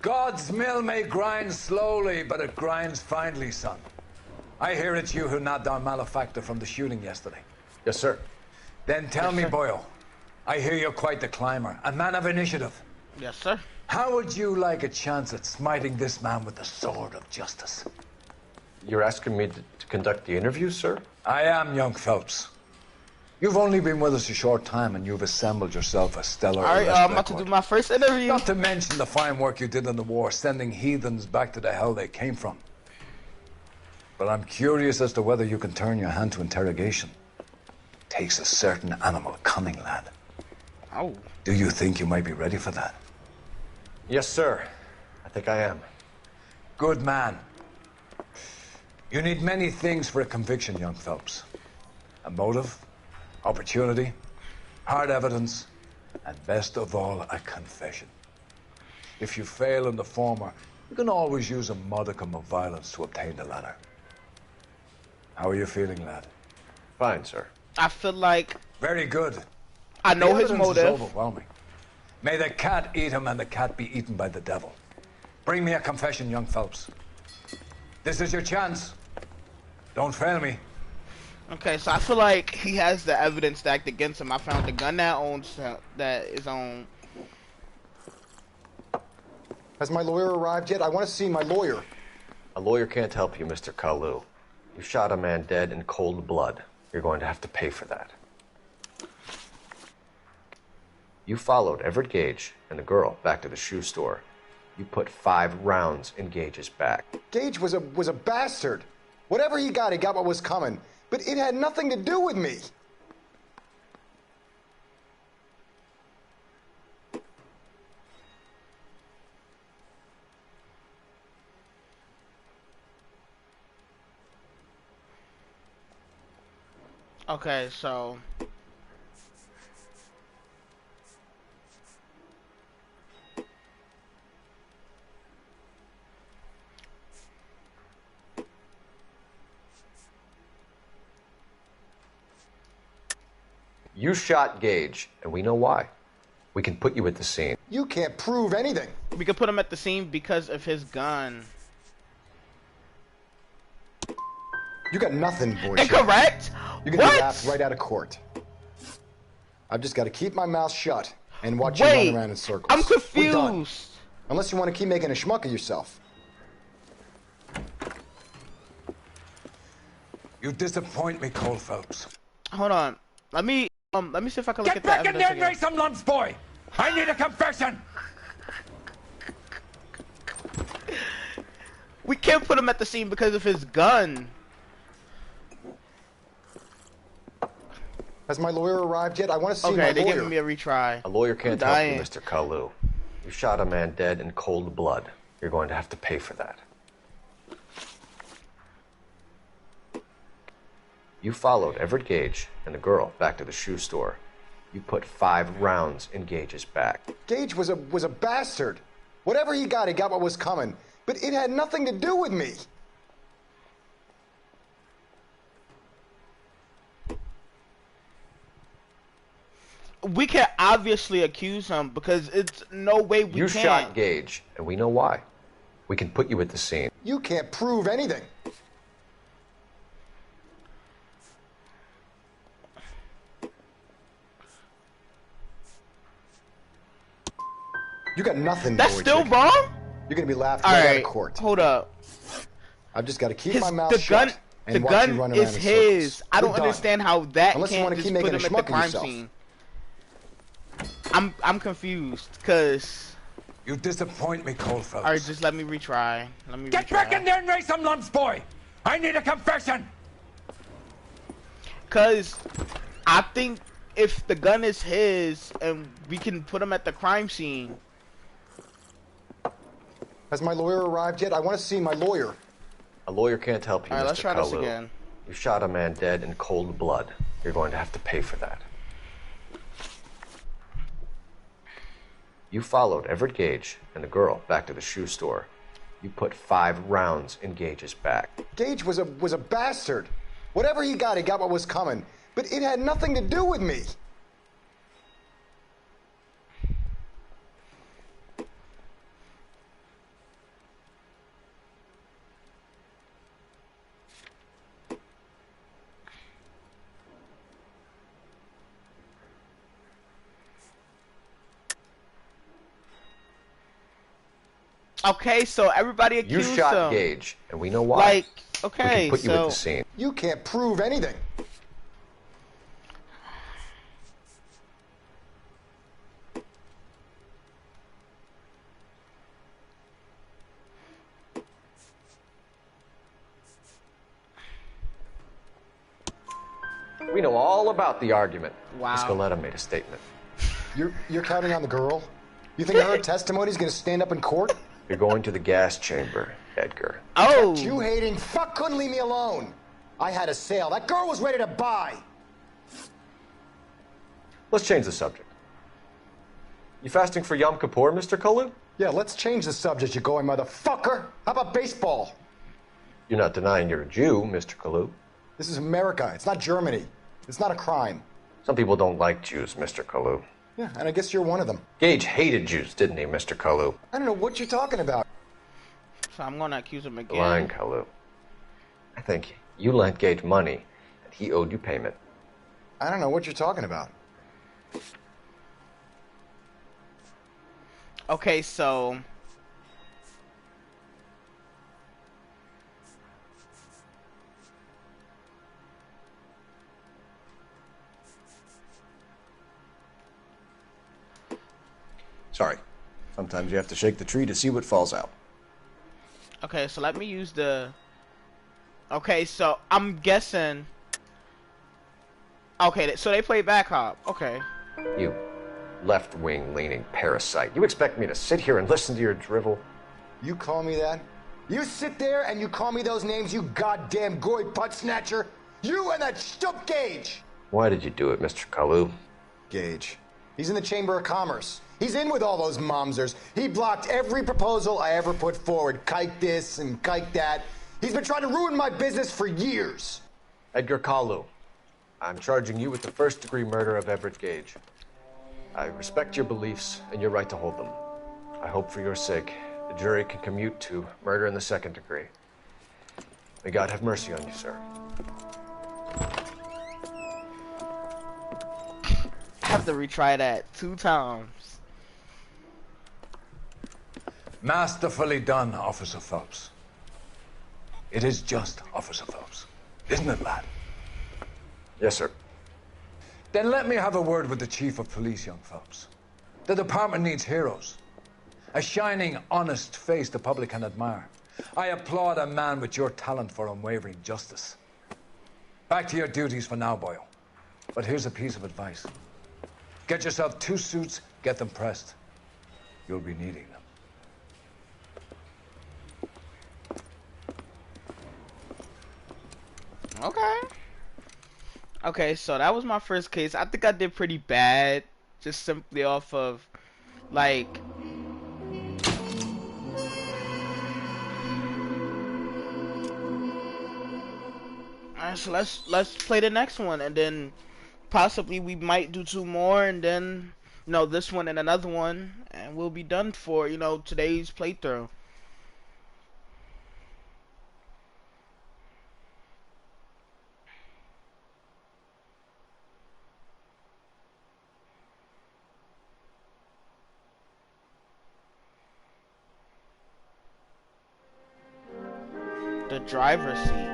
God's mill may grind slowly, but it grinds finely, son. I hear it's you who nabbed our malefactor from the shooting yesterday. Yes, sir. Then tell me, Boyle, I hear you're quite the climber, a man of initiative. Yes, sir. How would you like a chance at smiting this man with the sword of justice? You're asking me to conduct the interview, sir? I am, young Phelps. You've only been with us a short time, and you've assembled yourself a stellar Alright, I'm about to do my first interview. Not to mention the fine work you did in the war, sending heathens back to the hell they came from. But I'm curious as to whether you can turn your hand to interrogation. Takes a certain animal cunning, lad. Oh. Do you think you might be ready for that? Yes, sir. I think I am. Good man. You need many things for a conviction, young Phelps. A motive, opportunity, hard evidence, and best of all, a confession. If you fail in the former, you can always use a modicum of violence to obtain the latter. How are you feeling, lad? Fine, sir. I feel like... Very good. I know his evidence motive. is overwhelming. May the cat eat him and the cat be eaten by the devil. Bring me a confession, young Phelps. This is your chance. Don't fail me. Okay, so I feel like he has the evidence stacked against him. I found the gun that is on. Has my lawyer arrived yet? I want to see my lawyer. A lawyer can't help you, Mr. Kalu. You shot a man dead in cold blood. You're going to have to pay for that. You followed Everett Gage and the girl back to the shoe store. You put 5 rounds in Gage's back. Gage was a bastard. Whatever he got what was coming. But it had nothing to do with me. Okay, so... You shot Gage, and we know why. We can put you at the scene. You can't prove anything. We could put him at the scene because of his gun. You got nothing, boy. Incorrect? You're gonna be laughed right out of court. I've just got to keep my mouth shut and watch you run around in circles. I'm confused. We're done. Unless you want to keep making a schmuck of yourself. You disappoint me, Cole Phelps. Hold on. Let me see if I can look at Get that back in there and raise some lumps, boy! I need a confession! We can't put him at the scene because of his gun. Has my lawyer arrived yet? I want to see my lawyer. Okay, they're giving me a retry. A lawyer can't help you, Mr. Kalu. You shot a man dead in cold blood. You're going to have to pay for that. You followed Everett Gage and the girl back to the shoe store. You put 5 rounds in Gage's back. Gage was a bastard. Whatever he got what was coming. But it had nothing to do with me. We can obviously accuse him because it's no way we You can't. shot Gage, and we know why. We can put you at the scene. You can't prove anything. You got nothing, That's boy still chicken. wrong? You're gonna be laughed All right out right, of court. hold up. I've just got to keep His- my mouth the shut gun- and the watch gun you run is around in his. circles. I don't We're done. understand how that Unless you can't want to just keep put making him a at the schmuck of crime yourself. scene. I'm confused because. You disappoint me, Cole Phelps. All right, just let me retry. Get back in there and raise some lumps, boy! I need a confession! because I think if the gun is his and we can put him at the crime scene. Has my lawyer arrived yet? I want to see my lawyer. A lawyer can't help you, All right, Mr. let's try this Kalu. again. You shot a man dead in cold blood. You're going to have to pay for that. You followed Everett Gage and the girl back to the shoe store. You put 5 rounds in Gage's back. Gage was a bastard. Whatever he got what was coming. But it had nothing to do with me. Okay, so everybody accused You shot him. Gage, and we know why. Like, We okay, can put you at so the scene. You can't prove anything. We know all about the argument. Wow. Miss Galetta made a statement. You're counting on the girl? You think her testimony's gonna stand up in court? You're going to the gas chamber, Edgar. Oh! That Jew-hating fuck couldn't leave me alone. I had a sale. That girl was ready to buy. Let's change the subject. You fasting for Yom Kippur, Mr. Kalu? Yeah, let's change the subject, you going motherfucker. How about baseball? You're not denying you're a Jew, Mr. Kalu. This is America. It's not Germany. It's not a crime. Some people don't like Jews, Mr. Kalu. Yeah, and I guess you're one of them. Gage hated Jews, didn't he, Mr. Kalu? I don't know what you're talking about. So I'm gonna accuse him again. Lying, Kalu. I think you lent Gage money, and he owed you payment. I don't know what you're talking about. Okay, so Sorry. Sometimes you have to shake the tree to see what falls out. okay, so let me use the. Okay, so I'm guessing. Okay, so they play back hop. Okay. You left-wing leaning parasite. You expect me to sit here and listen to your drivel? You call me that? You sit there and you call me those names, you goddamn goy butt snatcher? You and that stup Gage! Why did you do it, Mr. Kalu? Gage. He's in the Chamber of Commerce. He's in with all those momsers. He blocked every proposal I ever put forward. Kike this and kike that. He's been trying to ruin my business for years. Edgar Kalu, I'm charging you with the first-degree murder of Everett Gage. I respect your beliefs and your right to hold them. I hope for your sake the jury can commute to murder in the second degree. May God have mercy on you, sir. I have to retry that 2 times. Masterfully done, Officer Phelps. It is just, Officer Phelps. Isn't it, lad? Yes, sir. Then let me have a word with the Chief of Police, young Phelps. The department needs heroes. A shining, honest face the public can admire. I applaud a man with your talent for unwavering justice. Back to your duties for now, Boyle. But here's a piece of advice. Get yourself 2 suits, get them pressed. You'll be needing them. Okay. Okay, so that was my first case. I think I did pretty bad, just simply off of, like, alright, so let's play the next one, and then possibly we might do 2 more, and then this one and another one, and we'll be done for today's playthrough. The driver's seat.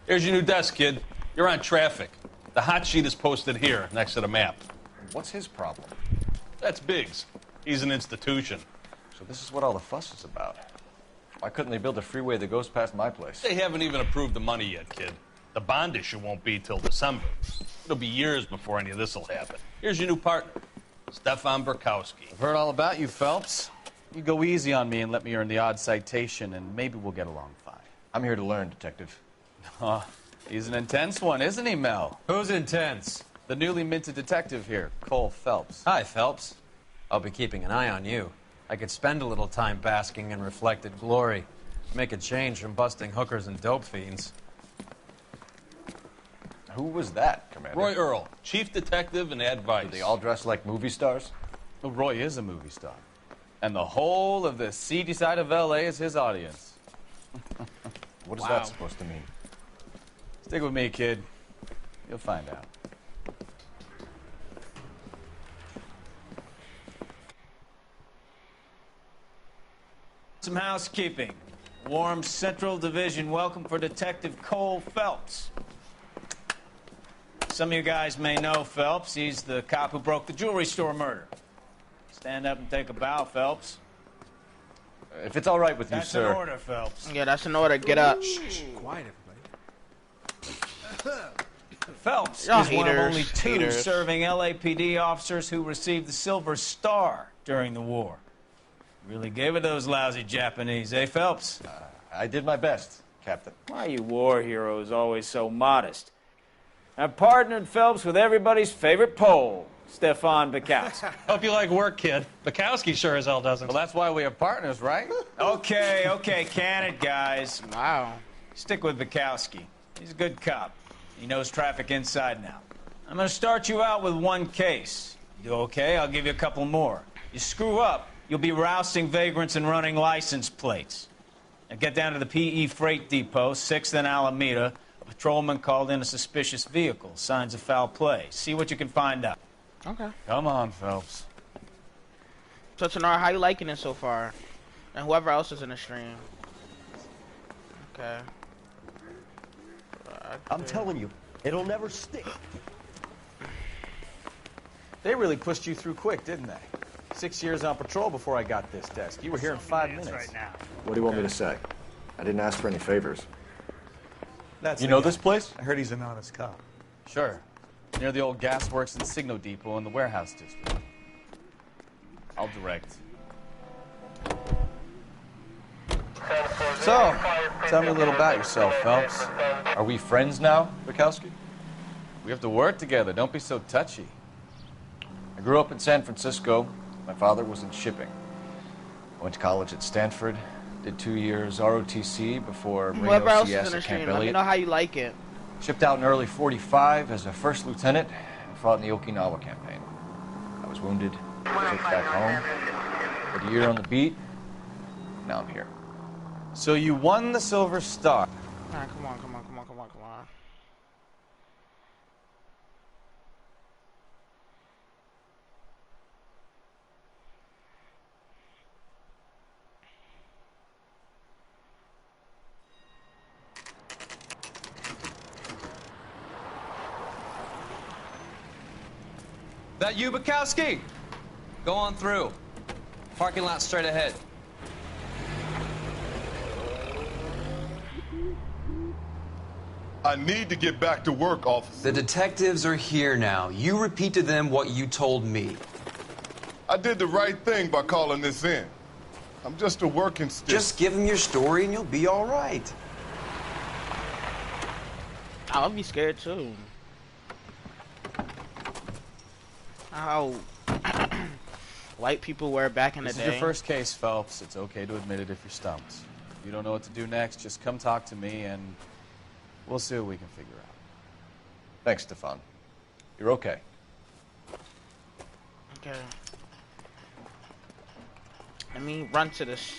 Here's your new desk, kid. You're on traffic. The hot sheet is posted here, next to the map. What's his problem? That's Biggs. He's an institution. So this is what all the fuss is about. Why couldn't they build a freeway that goes past my place? They haven't even approved the money yet, kid. The bond issue won't be till December. It'll be years before any of this will happen. Here's your new partner, Stefan Burkowski. I've heard all about you, Phelps. You go easy on me and let me earn the odd citation, and maybe we'll get along fine. I'm here to learn, Detective. He's an intense one, isn't he, Mel? Who's intense? The newly minted detective here, Cole Phelps. Hi, Phelps. I'll be keeping an eye on you. I could spend a little time basking in reflected glory. Make a change from busting hookers and dope fiends. Who was that, Commander? Roy Earl, chief detective and advice. Do they all dress like movie stars? Well, Roy is a movie star. And the whole of the seedy side of L.A. is his audience. What is that supposed to mean? Stick with me, kid. You'll find out. Some housekeeping. Warm Central Division welcome for Detective Cole Phelps. Some of you guys may know Phelps. He's the cop who broke the jewelry store murder. Stand up and take a bow, Phelps. If it's all right with you, That's sir. an order, Phelps. Yeah, that's an order. Get up. Quiet, everybody. Phelps Y'all is one of haters, only two haters. serving LAPD officers who received the Silver Star during the war. Really gave it those lousy Japanese, eh, Phelps? I did my best, Captain. Why are you war heroes always so modest? I've partnered Phelps with everybody's favorite Pole, Stefan Burkowski. Hope you like work, kid. Bukowski sure as hell doesn't. Well, that's why we have partners, right? Okay, can it, guys. Wow. Stick with Bukowski. He's a good cop. He knows traffic inside and out. I'm going to start you out with one case. You do okay? I'll give you a couple more. You screw up, you'll be rousting vagrants and running license plates. Now get down to the PE Freight Depot, 6th and Alameda. A patrolman called in a suspicious vehicle. Signs of foul play. See what you can find out. Okay. Come on, Phelps. So, Tanar, how you liking it so far? And whoever else is in the stream. Okay. I'm telling you, it'll never stick. They really pushed you through quick, didn't they? 6 years on patrol before I got this desk. You were here in 5 minutes. Right now. What do you want me to say? I didn't ask for any favors. That's You the know guy. this place? I heard he's an honest cop. Sure. Near the old gasworks and Signo Depot in the warehouse district. I'll direct. So, tell me a little about yourself, Phelps. Are we friends now, Bukowski? We have to work together. Don't be so touchy. I grew up in San Francisco. My father was in shipping. I went to college at Stanford. Did 2 years ROTC before Marine Whoever else is OCS in the at stream, Camp let me Elliott. know how you like it. Shipped out in early '45 as a first lieutenant and fought in the Okinawa campaign. I was wounded, kicked back home. Did a year on the beat. Now I'm here. So you won the Silver Star. Alright, come on. That you, Bukowski? Go on through. Parking lot straight ahead. I need to get back to work, officer. The detectives are here now. You repeat to them what you told me. I did the right thing by calling this in. I'm just a working stick. Just give them your story and you'll be all right. I'll be scared too. How white people were back in the This day. is your first case, Phelps. It's okay to admit it if you're stumped. If you don't know what to do next, just come talk to me and we'll see what we can figure out. Thanks, Stefan. You're okay. Okay. Let me run to this.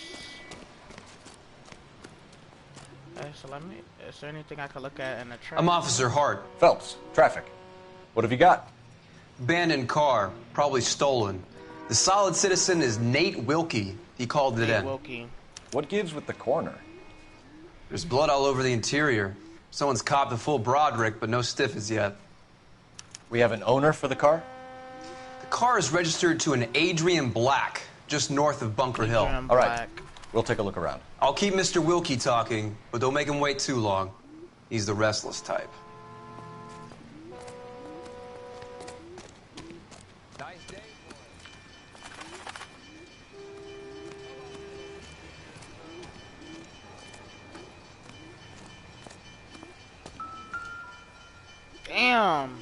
Okay, so let me. Is there anything I can look at in the track? I'm Officer Hart. Phelps, traffic. What have you got? Abandoned car, probably stolen. The solid citizen is Nate Wilkie. He called it in. Wilkie. What gives with the corner? There's blood all over the interior. Someone's copped the full Broderick, but no stiff as yet. We have an owner for the car? The car is registered to an Adrian Black, just north of Bunker Hill. All right. We'll take a look around. I'll keep Mr. Wilkie talking, but don't make him wait too long. He's the restless type. Damn.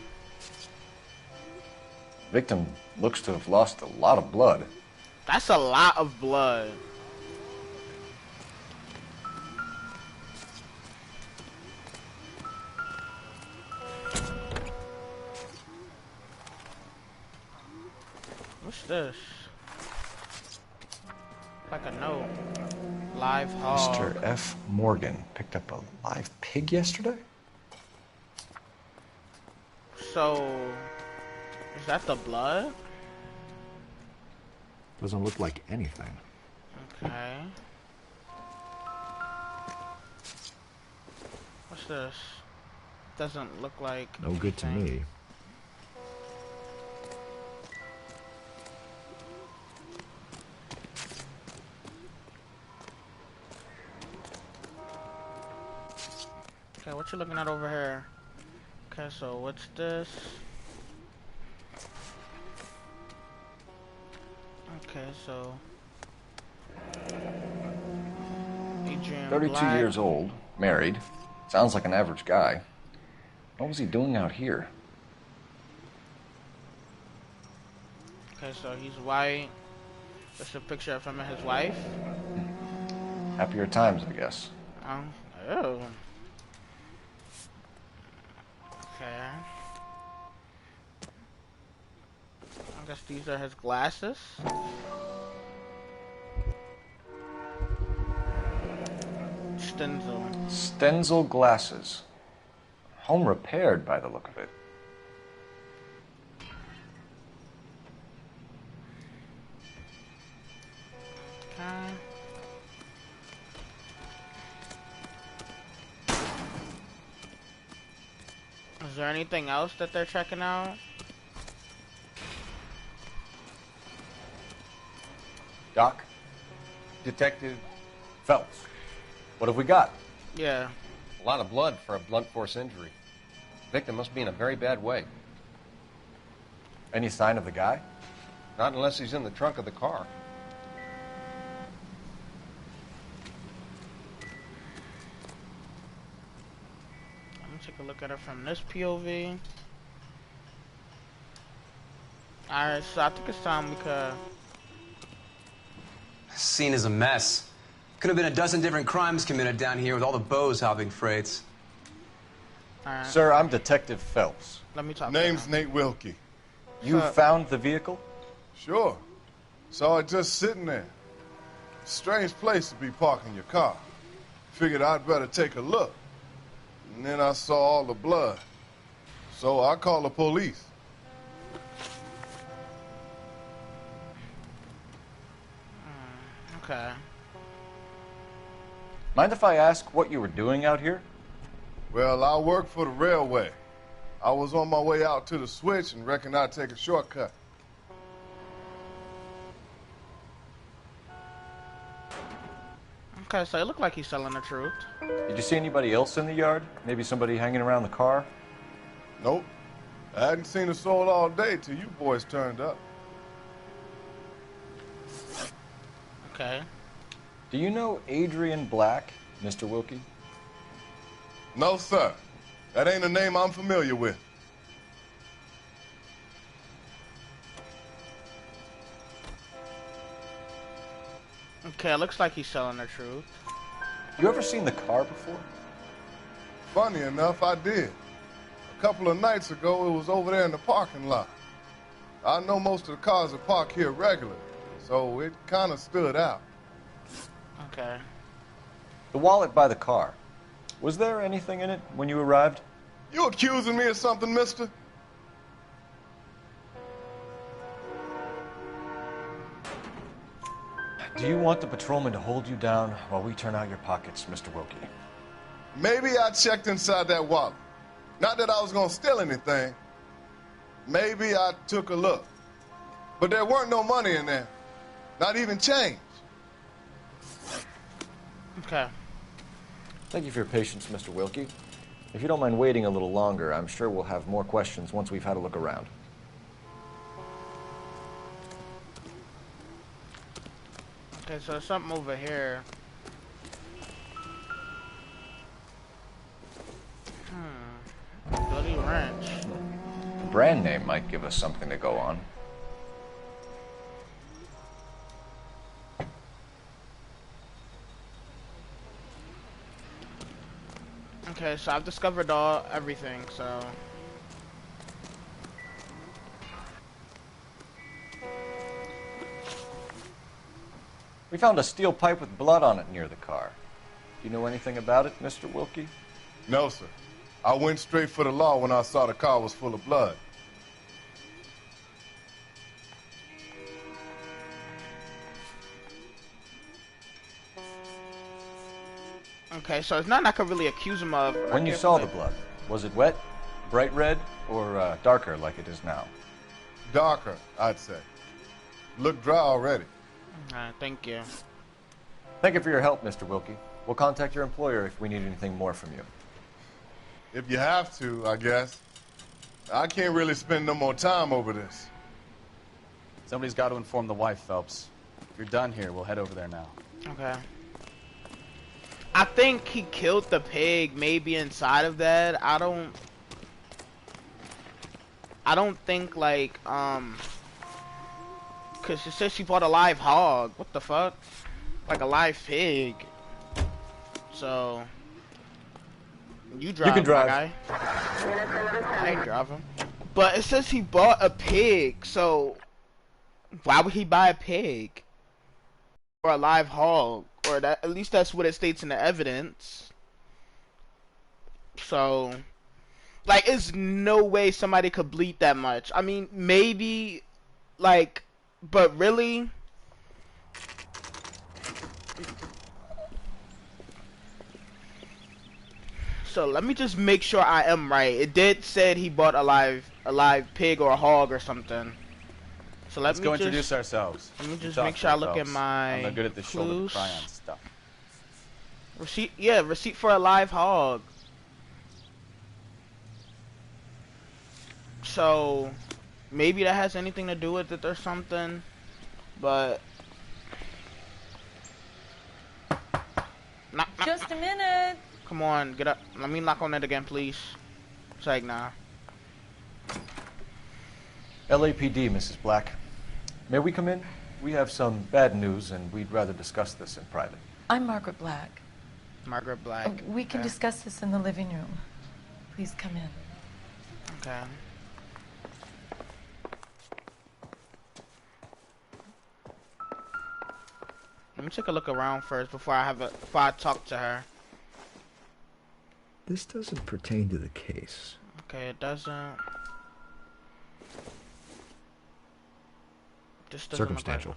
Victim looks to have lost a lot of blood. That's a lot of blood. What's this? Like a note. Live hog. Mr. F. Morgan picked up a live pig yesterday? So, is that the blood? Doesn't look like anything. Okay. What's this? Doesn't look like No good to me. Okay, what you looking at over here? Okay, so what's this? Okay, so Adrian 32 Black. years old, married. Sounds like an average guy. What was he doing out here? Okay, so he's white. That's a picture of him and his wife. Happier times, I guess. Oh. Okay. I guess these are his glasses. Stenzel. Stenzel glasses. Home repaired by the look of it. Okay. Is there anything else that they're checking out? Doc? Detective Phelps. What have we got? Yeah. A lot of blood for a blunt force injury. Victim must be in a very bad way. Any sign of the guy? Not unless he's in the trunk of the car. Let me take a look at it from this POV. Alright, so I think it's time we could... Scene is a mess. Could have been a dozen different crimes committed down here with all the bows hopping freights. Alright. Sir, I'm Detective Phelps. Let me talk. Name's Nate Wilkie. You found the vehicle? Sure. Saw it just sitting there. Strange place to be parking your car. Figured I'd better take a look. And then I saw all the blood. So I called the police. Okay. Mind if I ask what you were doing out here? Well, I work for the railway. I was on my way out to the switch and reckoned I'd take a shortcut. Okay, so it looked like he's telling the truth. Did you see anybody else in the yard? Maybe somebody hanging around the car? Nope. I hadn't seen a soul all day till you boys turned up. Okay. Do you know Adrian Black, Mr. Wilkie? No, sir. That ain't a name I'm familiar with. Okay, it looks like he's telling the truth. You ever seen the car before? Funny enough, I did. A couple of nights ago, it was over there in the parking lot. I know most of the cars are parked here regularly, so it kind of stood out. Okay. The wallet by the car. Was there anything in it when you arrived? You accusing me of something, mister? Do you want the patrolman to hold you down while we turn out your pockets, Mr. Wilkie? Maybe I checked inside that wallet. Not that I was gonna steal anything. Maybe I took a look. But there weren't no money in there. Not even change. Okay. Thank you for your patience, Mr. Wilkie. If you don't mind waiting a little longer, I'm sure we'll have more questions once we've had a look around. Okay, so there's something over here. Bloody wrench. The brand name might give us something to go on. Okay, so I've discovered everything, so... We found a steel pipe with blood on it near the car. Do you know anything about it, Mr. Wilkie? No, sir. I went straight for the law when I saw the car was full of blood. Okay, so it's nothing I could really accuse him of. When you saw the blood, was it wet, bright red, or darker like it is now? Darker, I'd say. Looked dry already. Thank you. Thank you for your help, Mr. Wilkie. We'll contact your employer if we need anything more from you. If you have to, I guess. I can't really spend no more time over this. Somebody's got to inform the wife, Phelps. If you're done here, we'll head over there now. Okay. I think he killed the pig maybe inside of that. I don't think like cause she said she bought a live hog. What the fuck? Like a live pig. So you drive, can drive. my guy. I ain't driving. But it says he bought a pig, so why would he buy a pig? Or a live hog? Or that, at least that's what it states in the evidence. So, like, there's no way somebody could bleed that much. I mean, maybe, like, but really? So let me just make sure I am right. It did said he bought a live pig or a hog or something. So let's go introduce ourselves. Let me just make sure I look at my I'm not good at the shoulder clues. to cry on stuff. Receipt, yeah, receipt for a live hog. So maybe that has anything to do with it or something, but Just a minute. Come on, get up. Let me knock on it again, please. It's like, nah. LAPD, Mrs. Black. May we come in? We have some bad news, and we'd rather discuss this in private. I'm Margaret Black. Margaret Black. We can discuss this in the living room. Please come in. Okay. Let me take a look around first before I talk to her. This doesn't pertain to the case. Okay, it doesn't. This doesn't Circumstantial.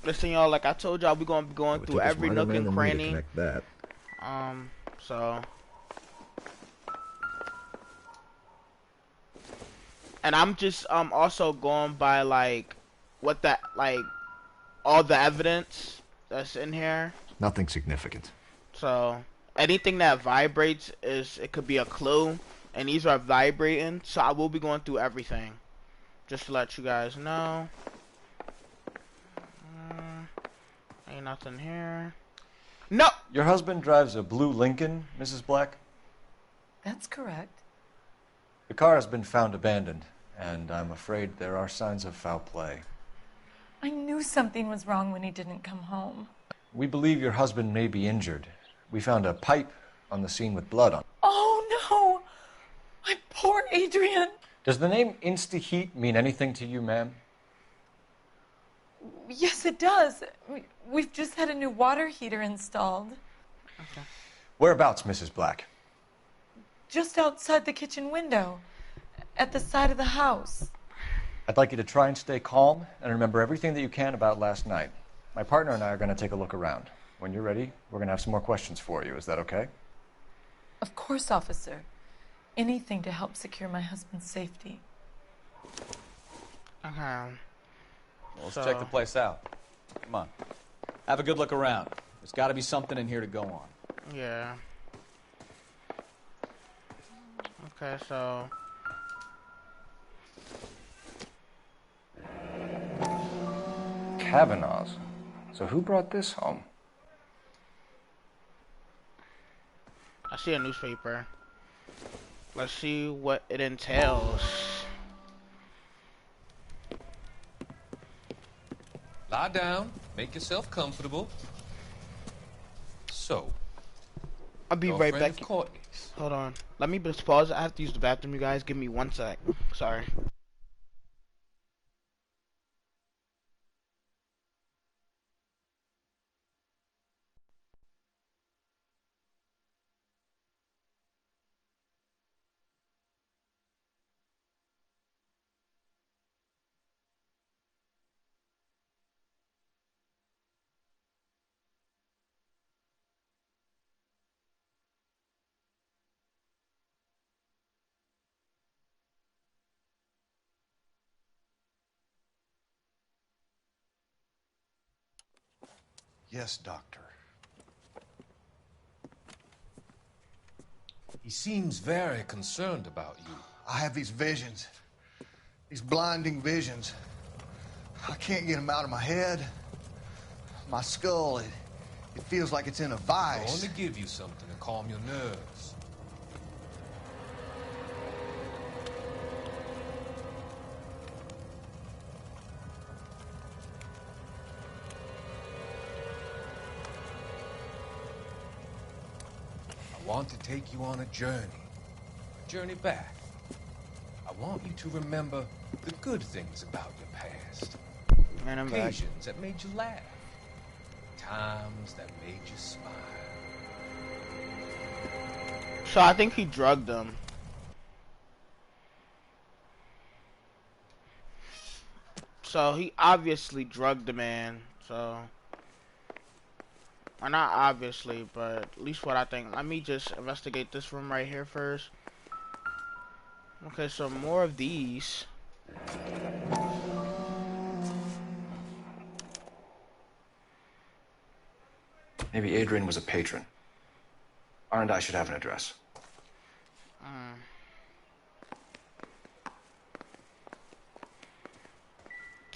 Listen, y'all, like I told y'all, we're gonna be going through every nook and cranny. That. So. And I'm just also going by like what that like all the evidence that's in here. Nothing significant. So anything that vibrates it could be a clue, and these are vibrating. So I will be going through everything, just to let you guys know. Ain't nothing here. No. Your husband drives a blue Lincoln, Mrs. Black? That's correct. The car has been found abandoned, and I'm afraid there are signs of foul play. I knew something was wrong when he didn't come home. We believe your husband may be injured. We found a pipe on the scene with blood on it. Oh, no! My poor Adrian! Does the name Insta-Heat mean anything to you, ma'am? Yes, it does. We've just had a new water heater installed. Okay. Whereabouts, Mrs. Black? Just outside the kitchen window, at the side of the house. I'd like you to try and stay calm and remember everything that you can about last night. My partner and I are going to take a look around. When you're ready, we're going to have some more questions for you. Is that okay? Of course, officer. Anything to help secure my husband's safety. Okay. Well, let's check the place out. Come on. Have a good look around. There's got to be something in here to go on. Yeah. Okay, so... Kavanaugh's. So who brought this home? I see a newspaper. Let's see what it entails. Lie down. Make yourself comfortable. So, I'll be right back. Courtney's. Hold on. Let me just pause. I have to use the bathroom, you guys. Give me 1 sec. Sorry. Yes, Doctor. He seems very concerned about you. I have these visions. These blinding visions. I can't get them out of my head. My skull, it feels like it's in a I vice. want to give you something to calm your nerves. I want to take you on a journey back. I want you to remember the good things about your past. And I'm back. Occasions that made you laugh. Times that made you smile. So I think he drugged them. So he obviously drugged the man. So, or not obviously, but at least what I think. Let me just investigate this room right here first. Okay, so more of these. Maybe Adrian was a patron. R&I should have an address.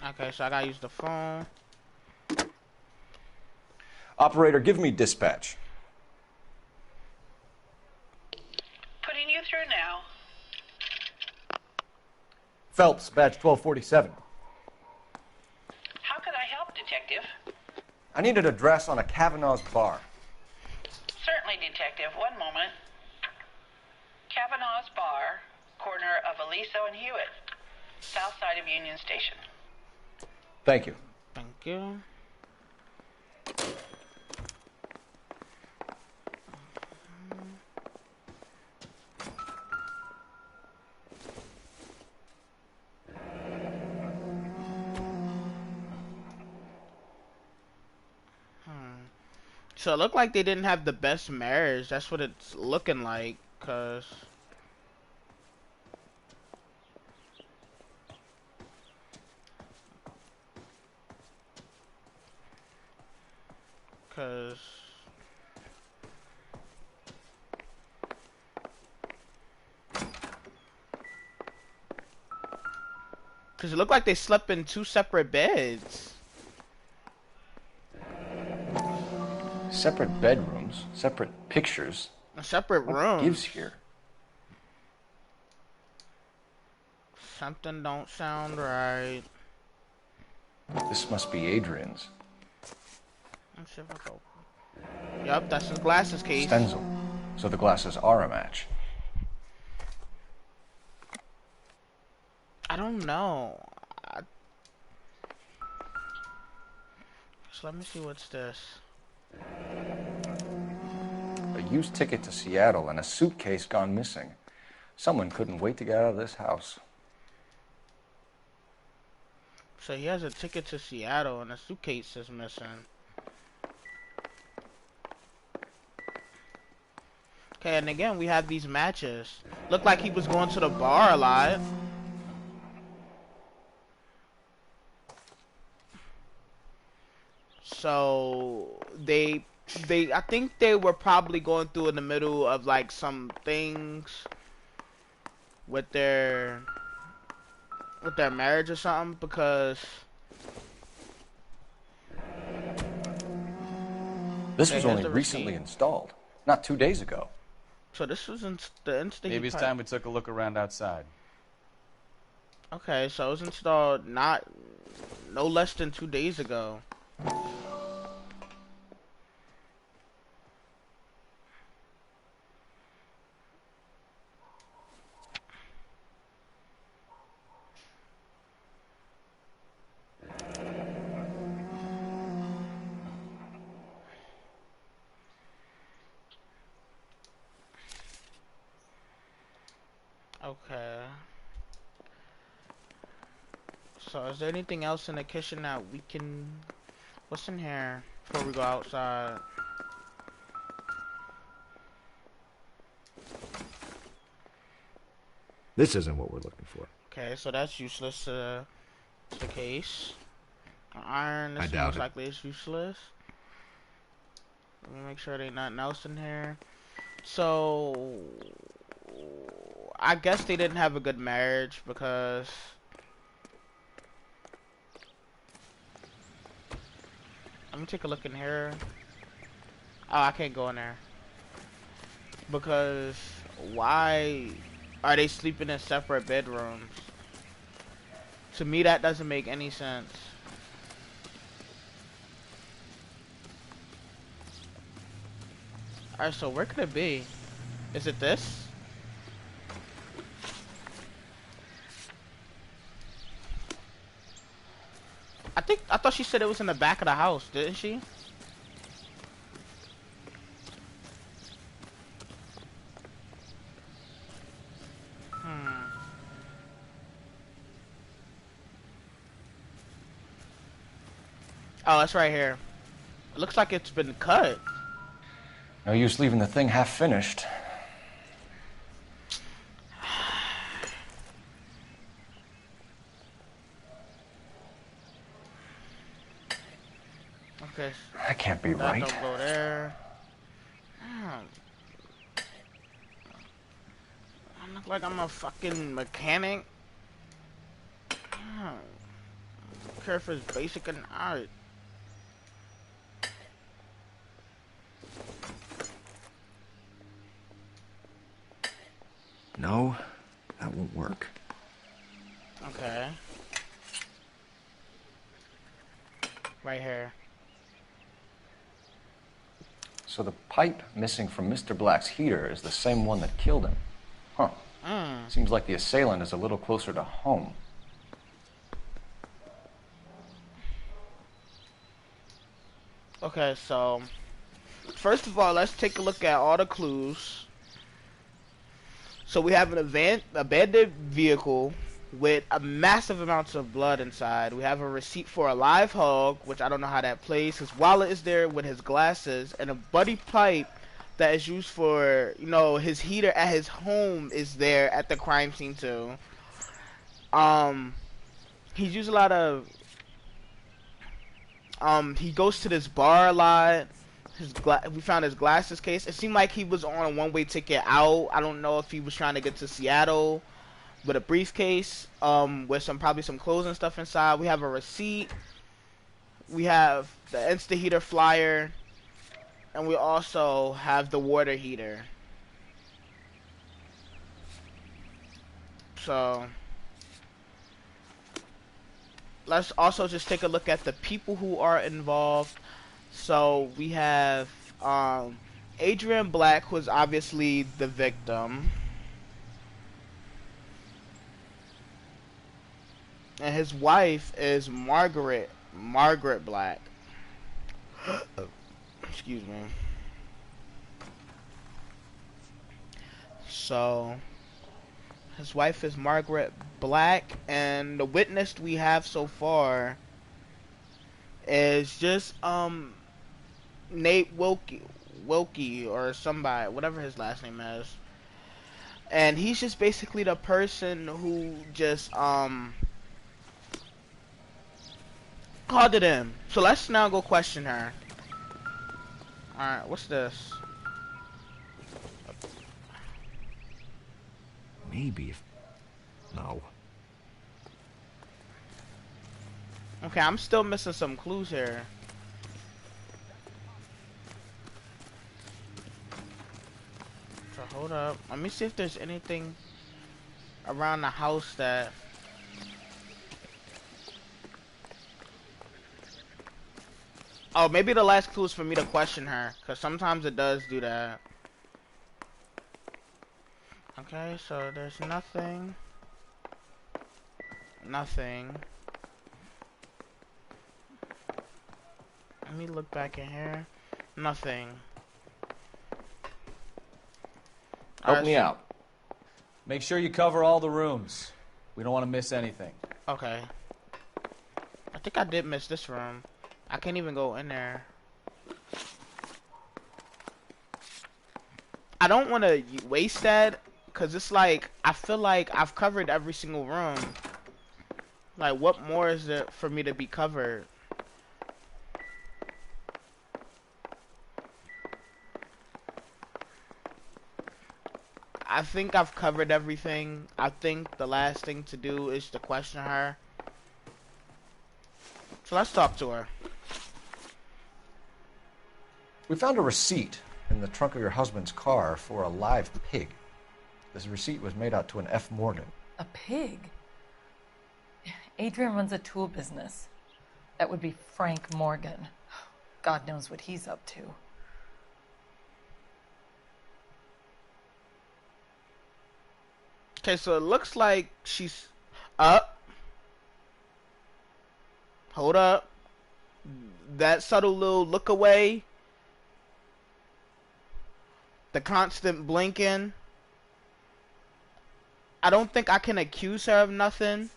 Okay, so I gotta use the phone. Operator, give me dispatch. Putting you through now. Phelps, badge 1247. How could I help, Detective? I need an address on a Kavanaugh's bar. Certainly, Detective. One moment. Kavanaugh's Bar, corner of Aliso and Hewitt, south side of Union Station. Thank you. Thank you. So it looked like they didn't have the best marriage. That's what it's looking like, cause it looked like they slept in 2 separate beds. Separate bedrooms, separate pictures. A separate room. What gives here? Something don't sound right. This must be Adrian's. Let's see if I go. Yup, that's his glasses case. Stenzel. So the glasses are a match. I don't know. So let me see what's this. A used ticket to Seattle and a suitcase gone missing. Someone couldn't wait to get out of this house. So he has a ticket to Seattle and a suitcase is missing. Okay, and again, we have these matches. Looked like he was going to the bar a lot. So I think they were probably going through in the middle of like some things with their marriage or something, because this was only recently installed, not 2 days ago. So this was the instant. Maybe it's time we took a look around outside. Okay, so it was installed no less than 2 days ago. Okay. So is there anything else in the kitchen that we can... What's in here before we go outside? This isn't what we're looking for. Okay, so that's useless to the case. Iron, I this doubt most it. likely is useless. Let me make sure there ain't nothing else in here. So... I guess they didn't have a good marriage because... Let me take a look in here. Oh, I can't go in there. Because why are they sleeping in separate bedrooms? To me, that doesn't make any sense. Alright, so where could it be? Is it this? I thought she said it was in the back of the house, didn't she? Oh, it's right here. It looks like it's been cut. No use leaving the thing half finished. Okay. That can't be That right. don't go there. Damn. I look like I'm a fucking mechanic. Damn. I don't care if it's basic and art. No, that won't work. Okay. Right here. So the pipe missing from Mr. Black's heater is the same one that killed him. Huh. Seems like the assailant is a little closer to home. Okay, so first of all, let's take a look at all the clues. So we have an abandoned vehicle with a massive amounts of blood inside. We have a receipt for a live hog, which I don't know how that plays. His wallet is there with his glasses, and a buddy pipe that is used for, you know, his heater at his home is there at the crime scene too. He's used a lot of. He goes to this bar a lot. We found his glasses case. It seemed like he was on a one-way ticket out. I don't know if he was trying to get to Seattle with a briefcase, with probably some clothes and stuff inside. We have a receipt. We have the Insta heater flyer, and we also have the water heater. So let's also just take a look at the people who are involved. So we have Adrian Black, who is obviously the victim, and his wife is Margaret Black. Excuse me. So His wife is Margaret Black, and the witness we have so far is just Nate Wilkie or somebody, whatever his last name is. And he's just basically the person who just called it in. So let's now go question her. Alright, what's this? Maybe if... No. Okay, I'm still missing some clues here. So hold up. Let me see if there's anything around the house that... Oh, maybe the last clue is for me to question her, because sometimes it does do that. Okay, so there's nothing. Nothing. Let me look back in here. Nothing. Help me out. Make sure you cover all the rooms. We don't want to miss anything. Okay. I think I did miss this room. I can't even go in there. I don't want to waste that, because it's like, I feel like I've covered every single room. Like, what more is there for me to be covered? I think I've covered everything. I think the last thing to do is to question her. So let's talk to her. We found a receipt in the trunk of your husband's car for a live pig. This receipt was made out to an F. Morgan. A pig? Adrian runs a tool business. That would be Frank Morgan. God knows what he's up to. Okay, so it looks like she's up. Hold up. That subtle little look away. The constant blinking. I don't think I can accuse her of nothing.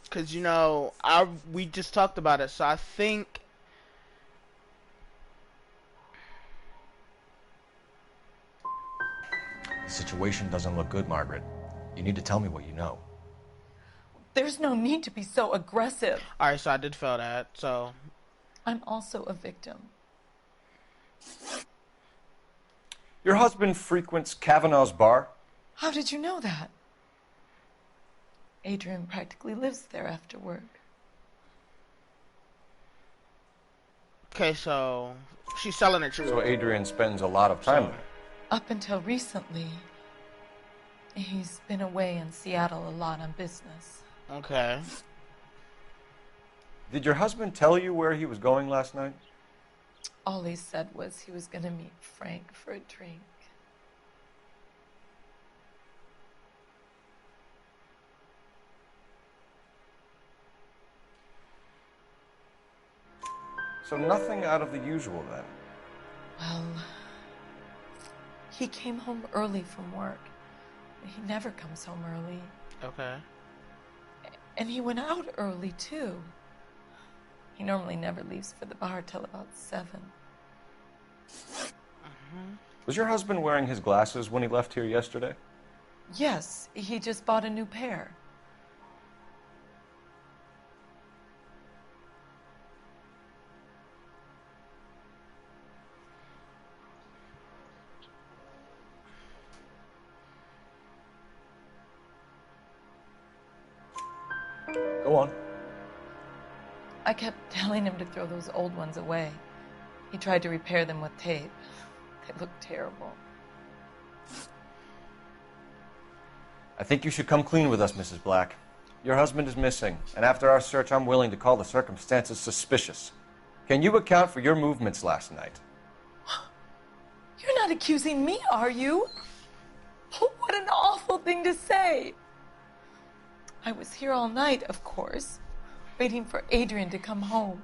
Cause you know, we just talked about it, so I think The situation doesn't look good, Margaret. You need to tell me what you know. There's no need to be so aggressive. Alright, so I did fail that, so I'm also a victim. Your husband frequents Kavanaugh's bar? How did you know that? Adrian practically lives there after work. okay, so she's selling her truth. So Adrian spends a lot of time there. Up until recently, he's been away in Seattle a lot on business. Okay. Did your husband tell you where he was going last night? All he said was he was going to meet Frank for a drink. So nothing out of the usual then? Well, he came home early from work. He never comes home early. Okay. And he went out early, too. He normally never leaves for the bar till about 7. Was your husband wearing his glasses when he left here yesterday? Yes, he just bought a new pair. Go on. I kept telling him to throw those old ones away. He tried to repair them with tape. They looked terrible. I think you should come clean with us, Mrs. Black. Your husband is missing, and after our search, I'm willing to call the circumstances suspicious. Can you account for your movements last night? You're not accusing me, are you? Oh, what an awful thing to say. I was here all night, of course, waiting for Adrian to come home.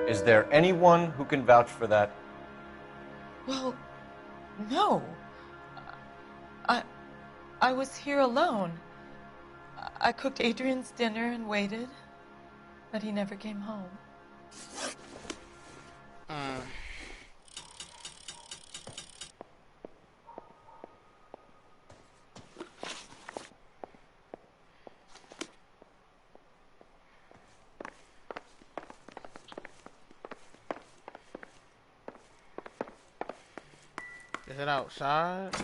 Is there anyone who can vouch for that? Well, no. I was here alone. I cooked Adrian's dinner and waited, but he never came home. Is it outside?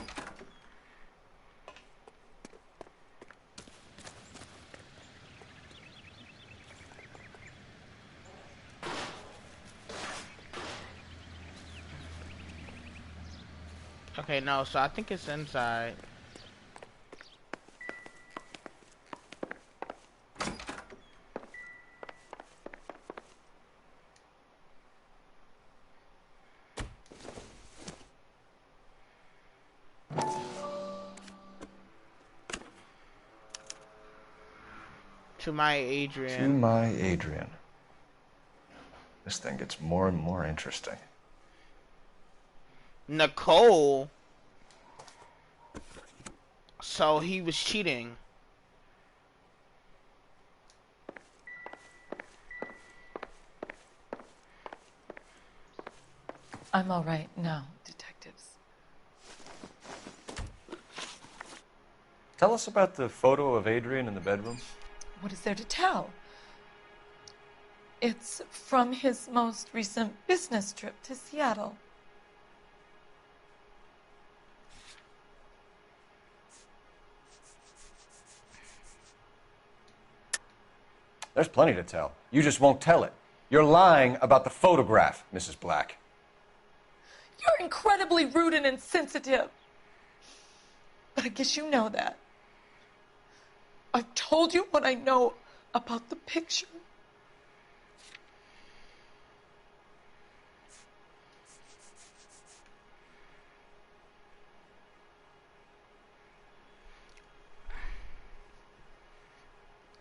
Okay, no, so I think it's inside. To my Adrian. To my Adrian. This thing gets more and more interesting. Nicole. So he was cheating. I'm all right now, detectives. Tell us about the photo of Adrian in the bedroom. What is there to tell? It's from his most recent business trip to Seattle. There's plenty to tell. You just won't tell it. You're lying about the photograph, Mrs. Black. You're incredibly rude and insensitive. But I guess you know that. I've told you what I know about the picture.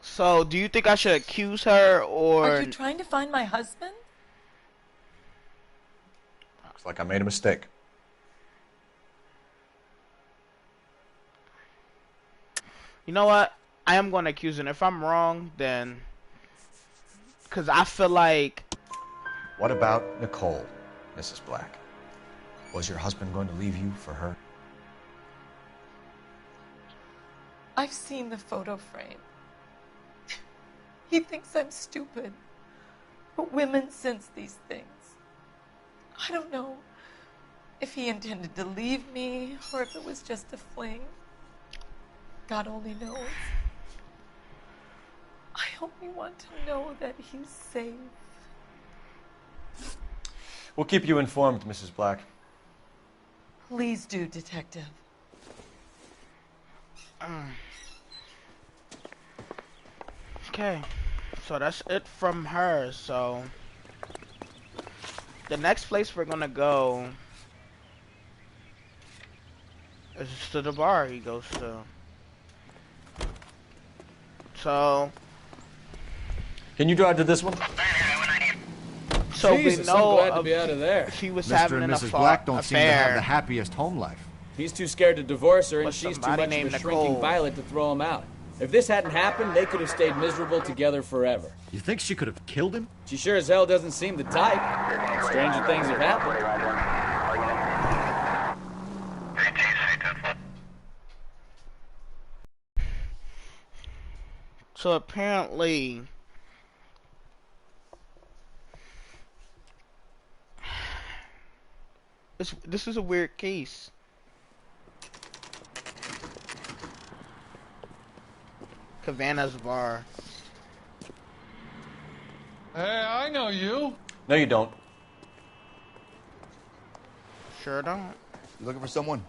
So, do you think I should accuse her or... Are you trying to find my husband? Looks like I made a mistake. You know what? I am going to accuse him. If I'm wrong, then... Because I feel like... What about Nicole, Mrs. Black? Was your husband going to leave you for her? I've seen the photo frame. He thinks I'm stupid. But women sense these things. I don't know if he intended to leave me or if it was just a fling. God only knows. I only want to know that he's safe. We'll keep you informed, Mrs. Black. Please do, Detective. Okay. So that's it from her. So the next place we're gonna go is to the bar he goes to. So can you drive to this one? So Jesus, we know I'm glad to be out of there. She was Mr. having and an Mrs. Black don't seem to affair. have the happiest home life. He's too scared to divorce her, and With she's too somebody much of named a shrinking Nicole. violet to throw him out. If this hadn't happened, they could have stayed miserable together forever. You think she could have killed him? She sure as hell doesn't seem the type. Stranger things have happened. So apparently this is a weird case. Havana's bar. Hey, I know you. No, you don't. Sure don't. You looking for someone?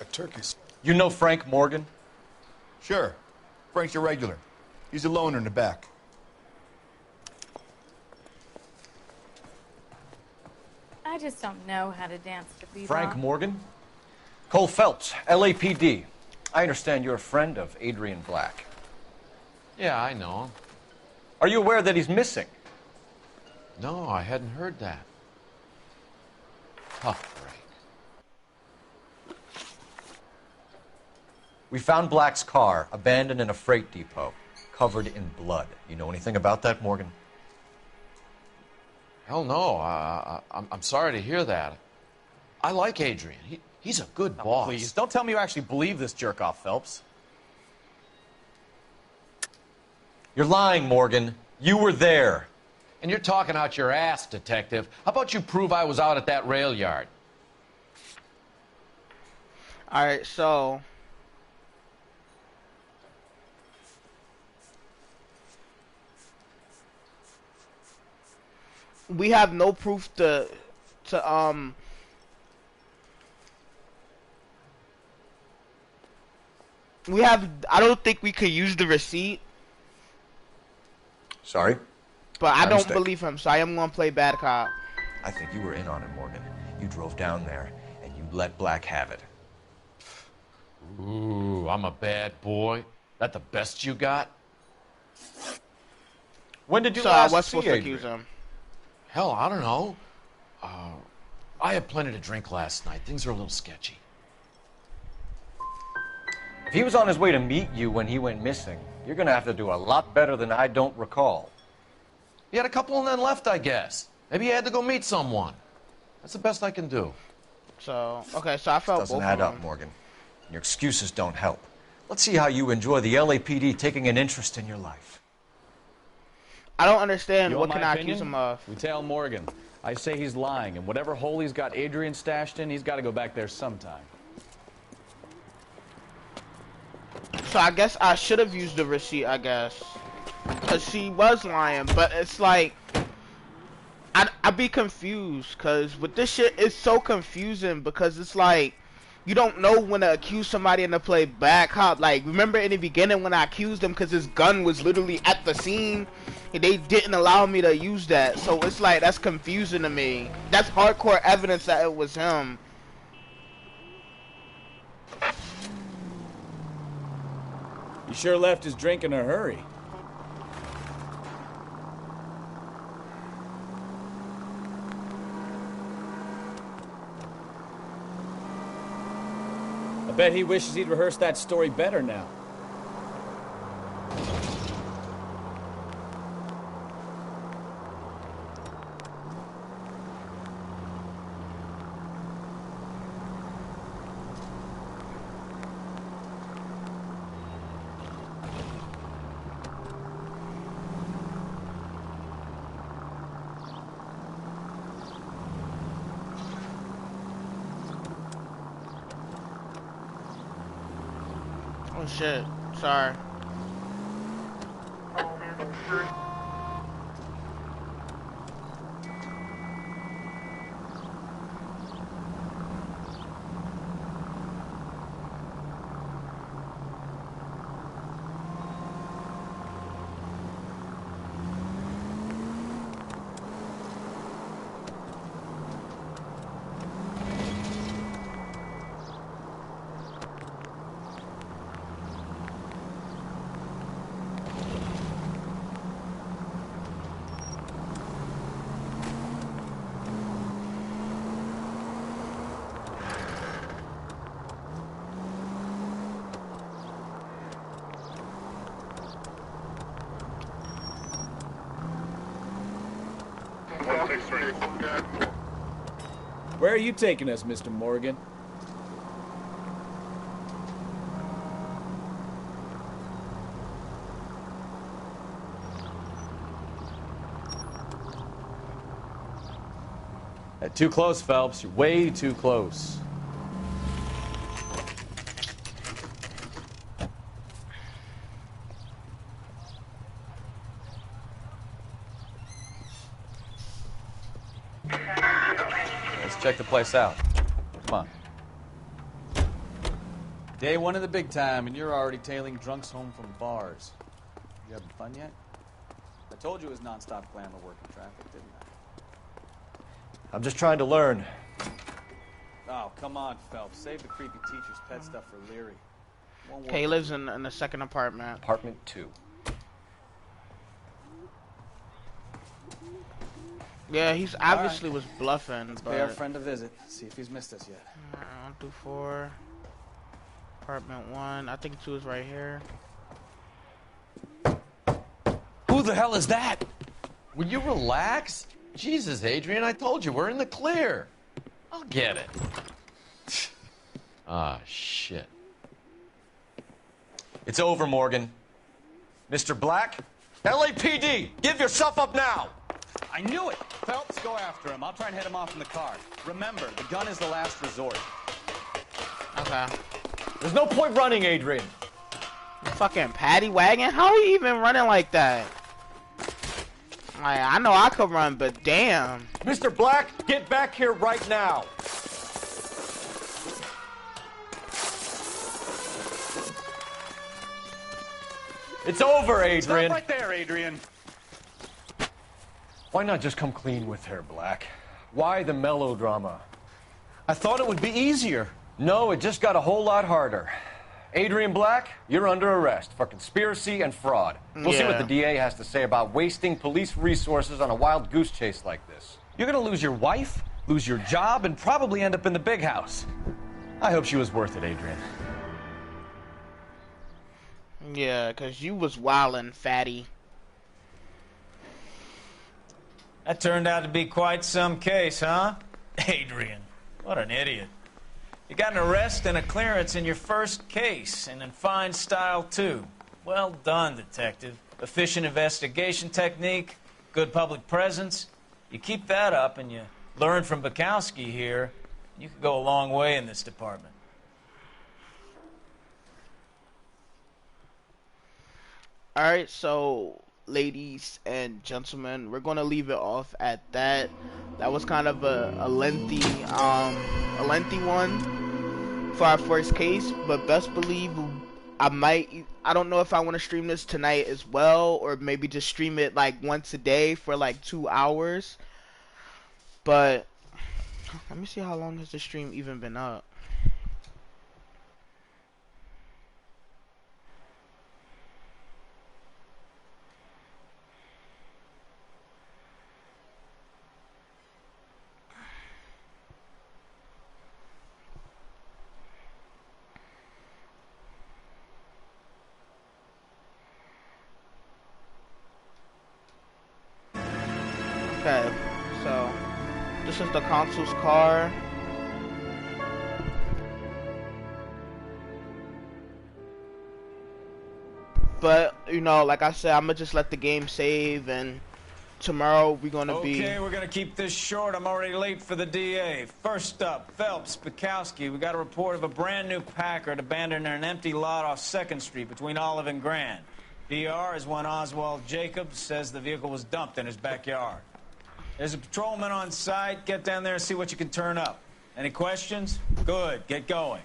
A turkey. You know Frank Morgan? Sure. Frank's your regular. He's a loner in the back. I just don't know how to dance to bebop. Frank Morgan? Cole Phelps, LAPD. I understand you're a friend of Adrian Black. Yeah, I know him. Are you aware that he's missing? No, I hadn't heard that. Tough break. We found Black's car, abandoned in a freight depot, covered in blood. You know anything about that, Morgan? Hell no. I'm sorry to hear that. I like Adrian. He's a good boss. Please, don't tell me you actually believe this jerk-off, Phelps. You're lying, Morgan. You were there. And you're talking out your ass, detective. How about you prove I was out at that rail yard? Alright, so we have no proof to I don't think we could use the receipt. Sorry? But I My don't mistake. believe him, so I am gonna play bad cop. I think you were in on it, Morgan. You drove down there, and you let Black have it. Ooh, I'm a bad boy. That the best you got? When did you So last I was see supposed to Adrian? accuse him. Hell, I don't know. I had plenty to drink last night. Things are a little sketchy. If he was on his way to meet you when he went missing, you're gonna have to do a lot better than I don't recall. He had a couple and then left, I guess. Maybe he had to go meet someone. That's the best I can do. So okay, so I felt Doesn't both add of up, them. Morgan. Your excuses don't help. Let's see how you enjoy the LAPD taking an interest in your life. I don't understand. You What want can my I opinion? accuse him of? We tell Morgan. I say he's lying, and whatever hole he's got Adrian stashed in, he's got to go back there sometime. So I guess I should have used the receipt, I guess. Because she was lying, but it's like, I'd be confused, because with this shit, it's so confusing, because it's like, you don't know when to accuse somebody and to play bad cop. Like, remember in the beginning when I accused him because his gun was literally at the scene? And they didn't allow me to use that. So it's like, that's confusing to me. That's hardcore evidence that it was him. He sure left his drink in a hurry. I bet he wishes he'd rehearsed that story better now. Oh shit, sorry. Where are you taking us, Mr. Morgan? Too close, Phelps. You're way too close. Let's check the place out. Come on. Day one of the big time, and you're already tailing drunks home from bars. You having fun yet? I told you it was nonstop glamour working traffic, didn't I? I'm just trying to learn. Oh, come on, Phelps. Save the creepy teacher's pet stuff for Leary. Won't work. Okay, he lives in the second apartment. Apartment 2. Yeah, he's obviously was bluffing. Let's but pay our friend a visit. See if he's missed us yet. 1 through 4. Apartment 1. I think 2 is right here. Who the hell is that? Will you relax? Jesus, Adrian, I told you, we're in the clear. I'll get it. Ah, shit. It's over, Morgan. Mr. Black, LAPD, give yourself up now! I knew it! Phelps, go after him. I'll try and head him off in the car. Remember, the gun is the last resort. Okay. There's no point running, Adrian. Fucking paddy wagon? How are you even running like that? I know I could run, but damn. Mr. Black, get back here right now. It's over, Adrian. Stop right there, Adrian. Why not just come clean with her, Black? Why the melodrama? I thought it would be easier. No, it just got a whole lot harder. Adrian Black, you're under arrest for conspiracy and fraud. We'll see what the DA has to say about wasting police resources on a wild goose chase like this. You're gonna lose your wife, lose your job, and probably end up in the big house. I hope she was worth it, Adrian. Yeah, because you was wildin', fatty. That turned out to be quite some case, huh? Adrian, what an idiot. You got an arrest and a clearance in your first case, and in fine style, too. Well done, detective. Efficient investigation technique, good public presence. You keep that up and you learn from Bukowski here, you could go a long way in this department. Alright, so ladies and gentlemen, we're gonna leave it off at that. That was kind of a lengthy one for our first case, but best believe I don't know if I want to stream this tonight as well, or maybe just stream it like once a day for like 2 hours. But let me see, how long has the stream even been up? Okay, so this is the consul's car. But, you know, like I said, I'm gonna just let the game save, and tomorrow we're gonna be... Okay, we're gonna keep this short. I'm already late for the DA. First up, Phelps, Bukowski. We got a report of a brand new Packard abandoned in an empty lot off 2nd Street between Olive and Grand. DR is one Oswald Jacobs says the vehicle was dumped in his backyard. There's a patrolman on site. Get down there and see what you can turn up. Any questions? Good. Get going.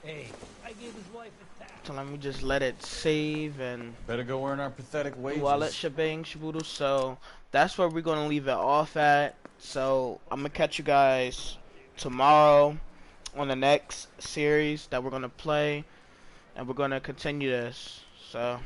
Hey, I gave his wife a tap. So let me just let it save and... Better go earn our pathetic wages. Wallet, shebang, shaboodle. So that's where we're going to leave it off at. So I'm going to catch you guys tomorrow on the next series that we're going to play. And we're going to continue this. So...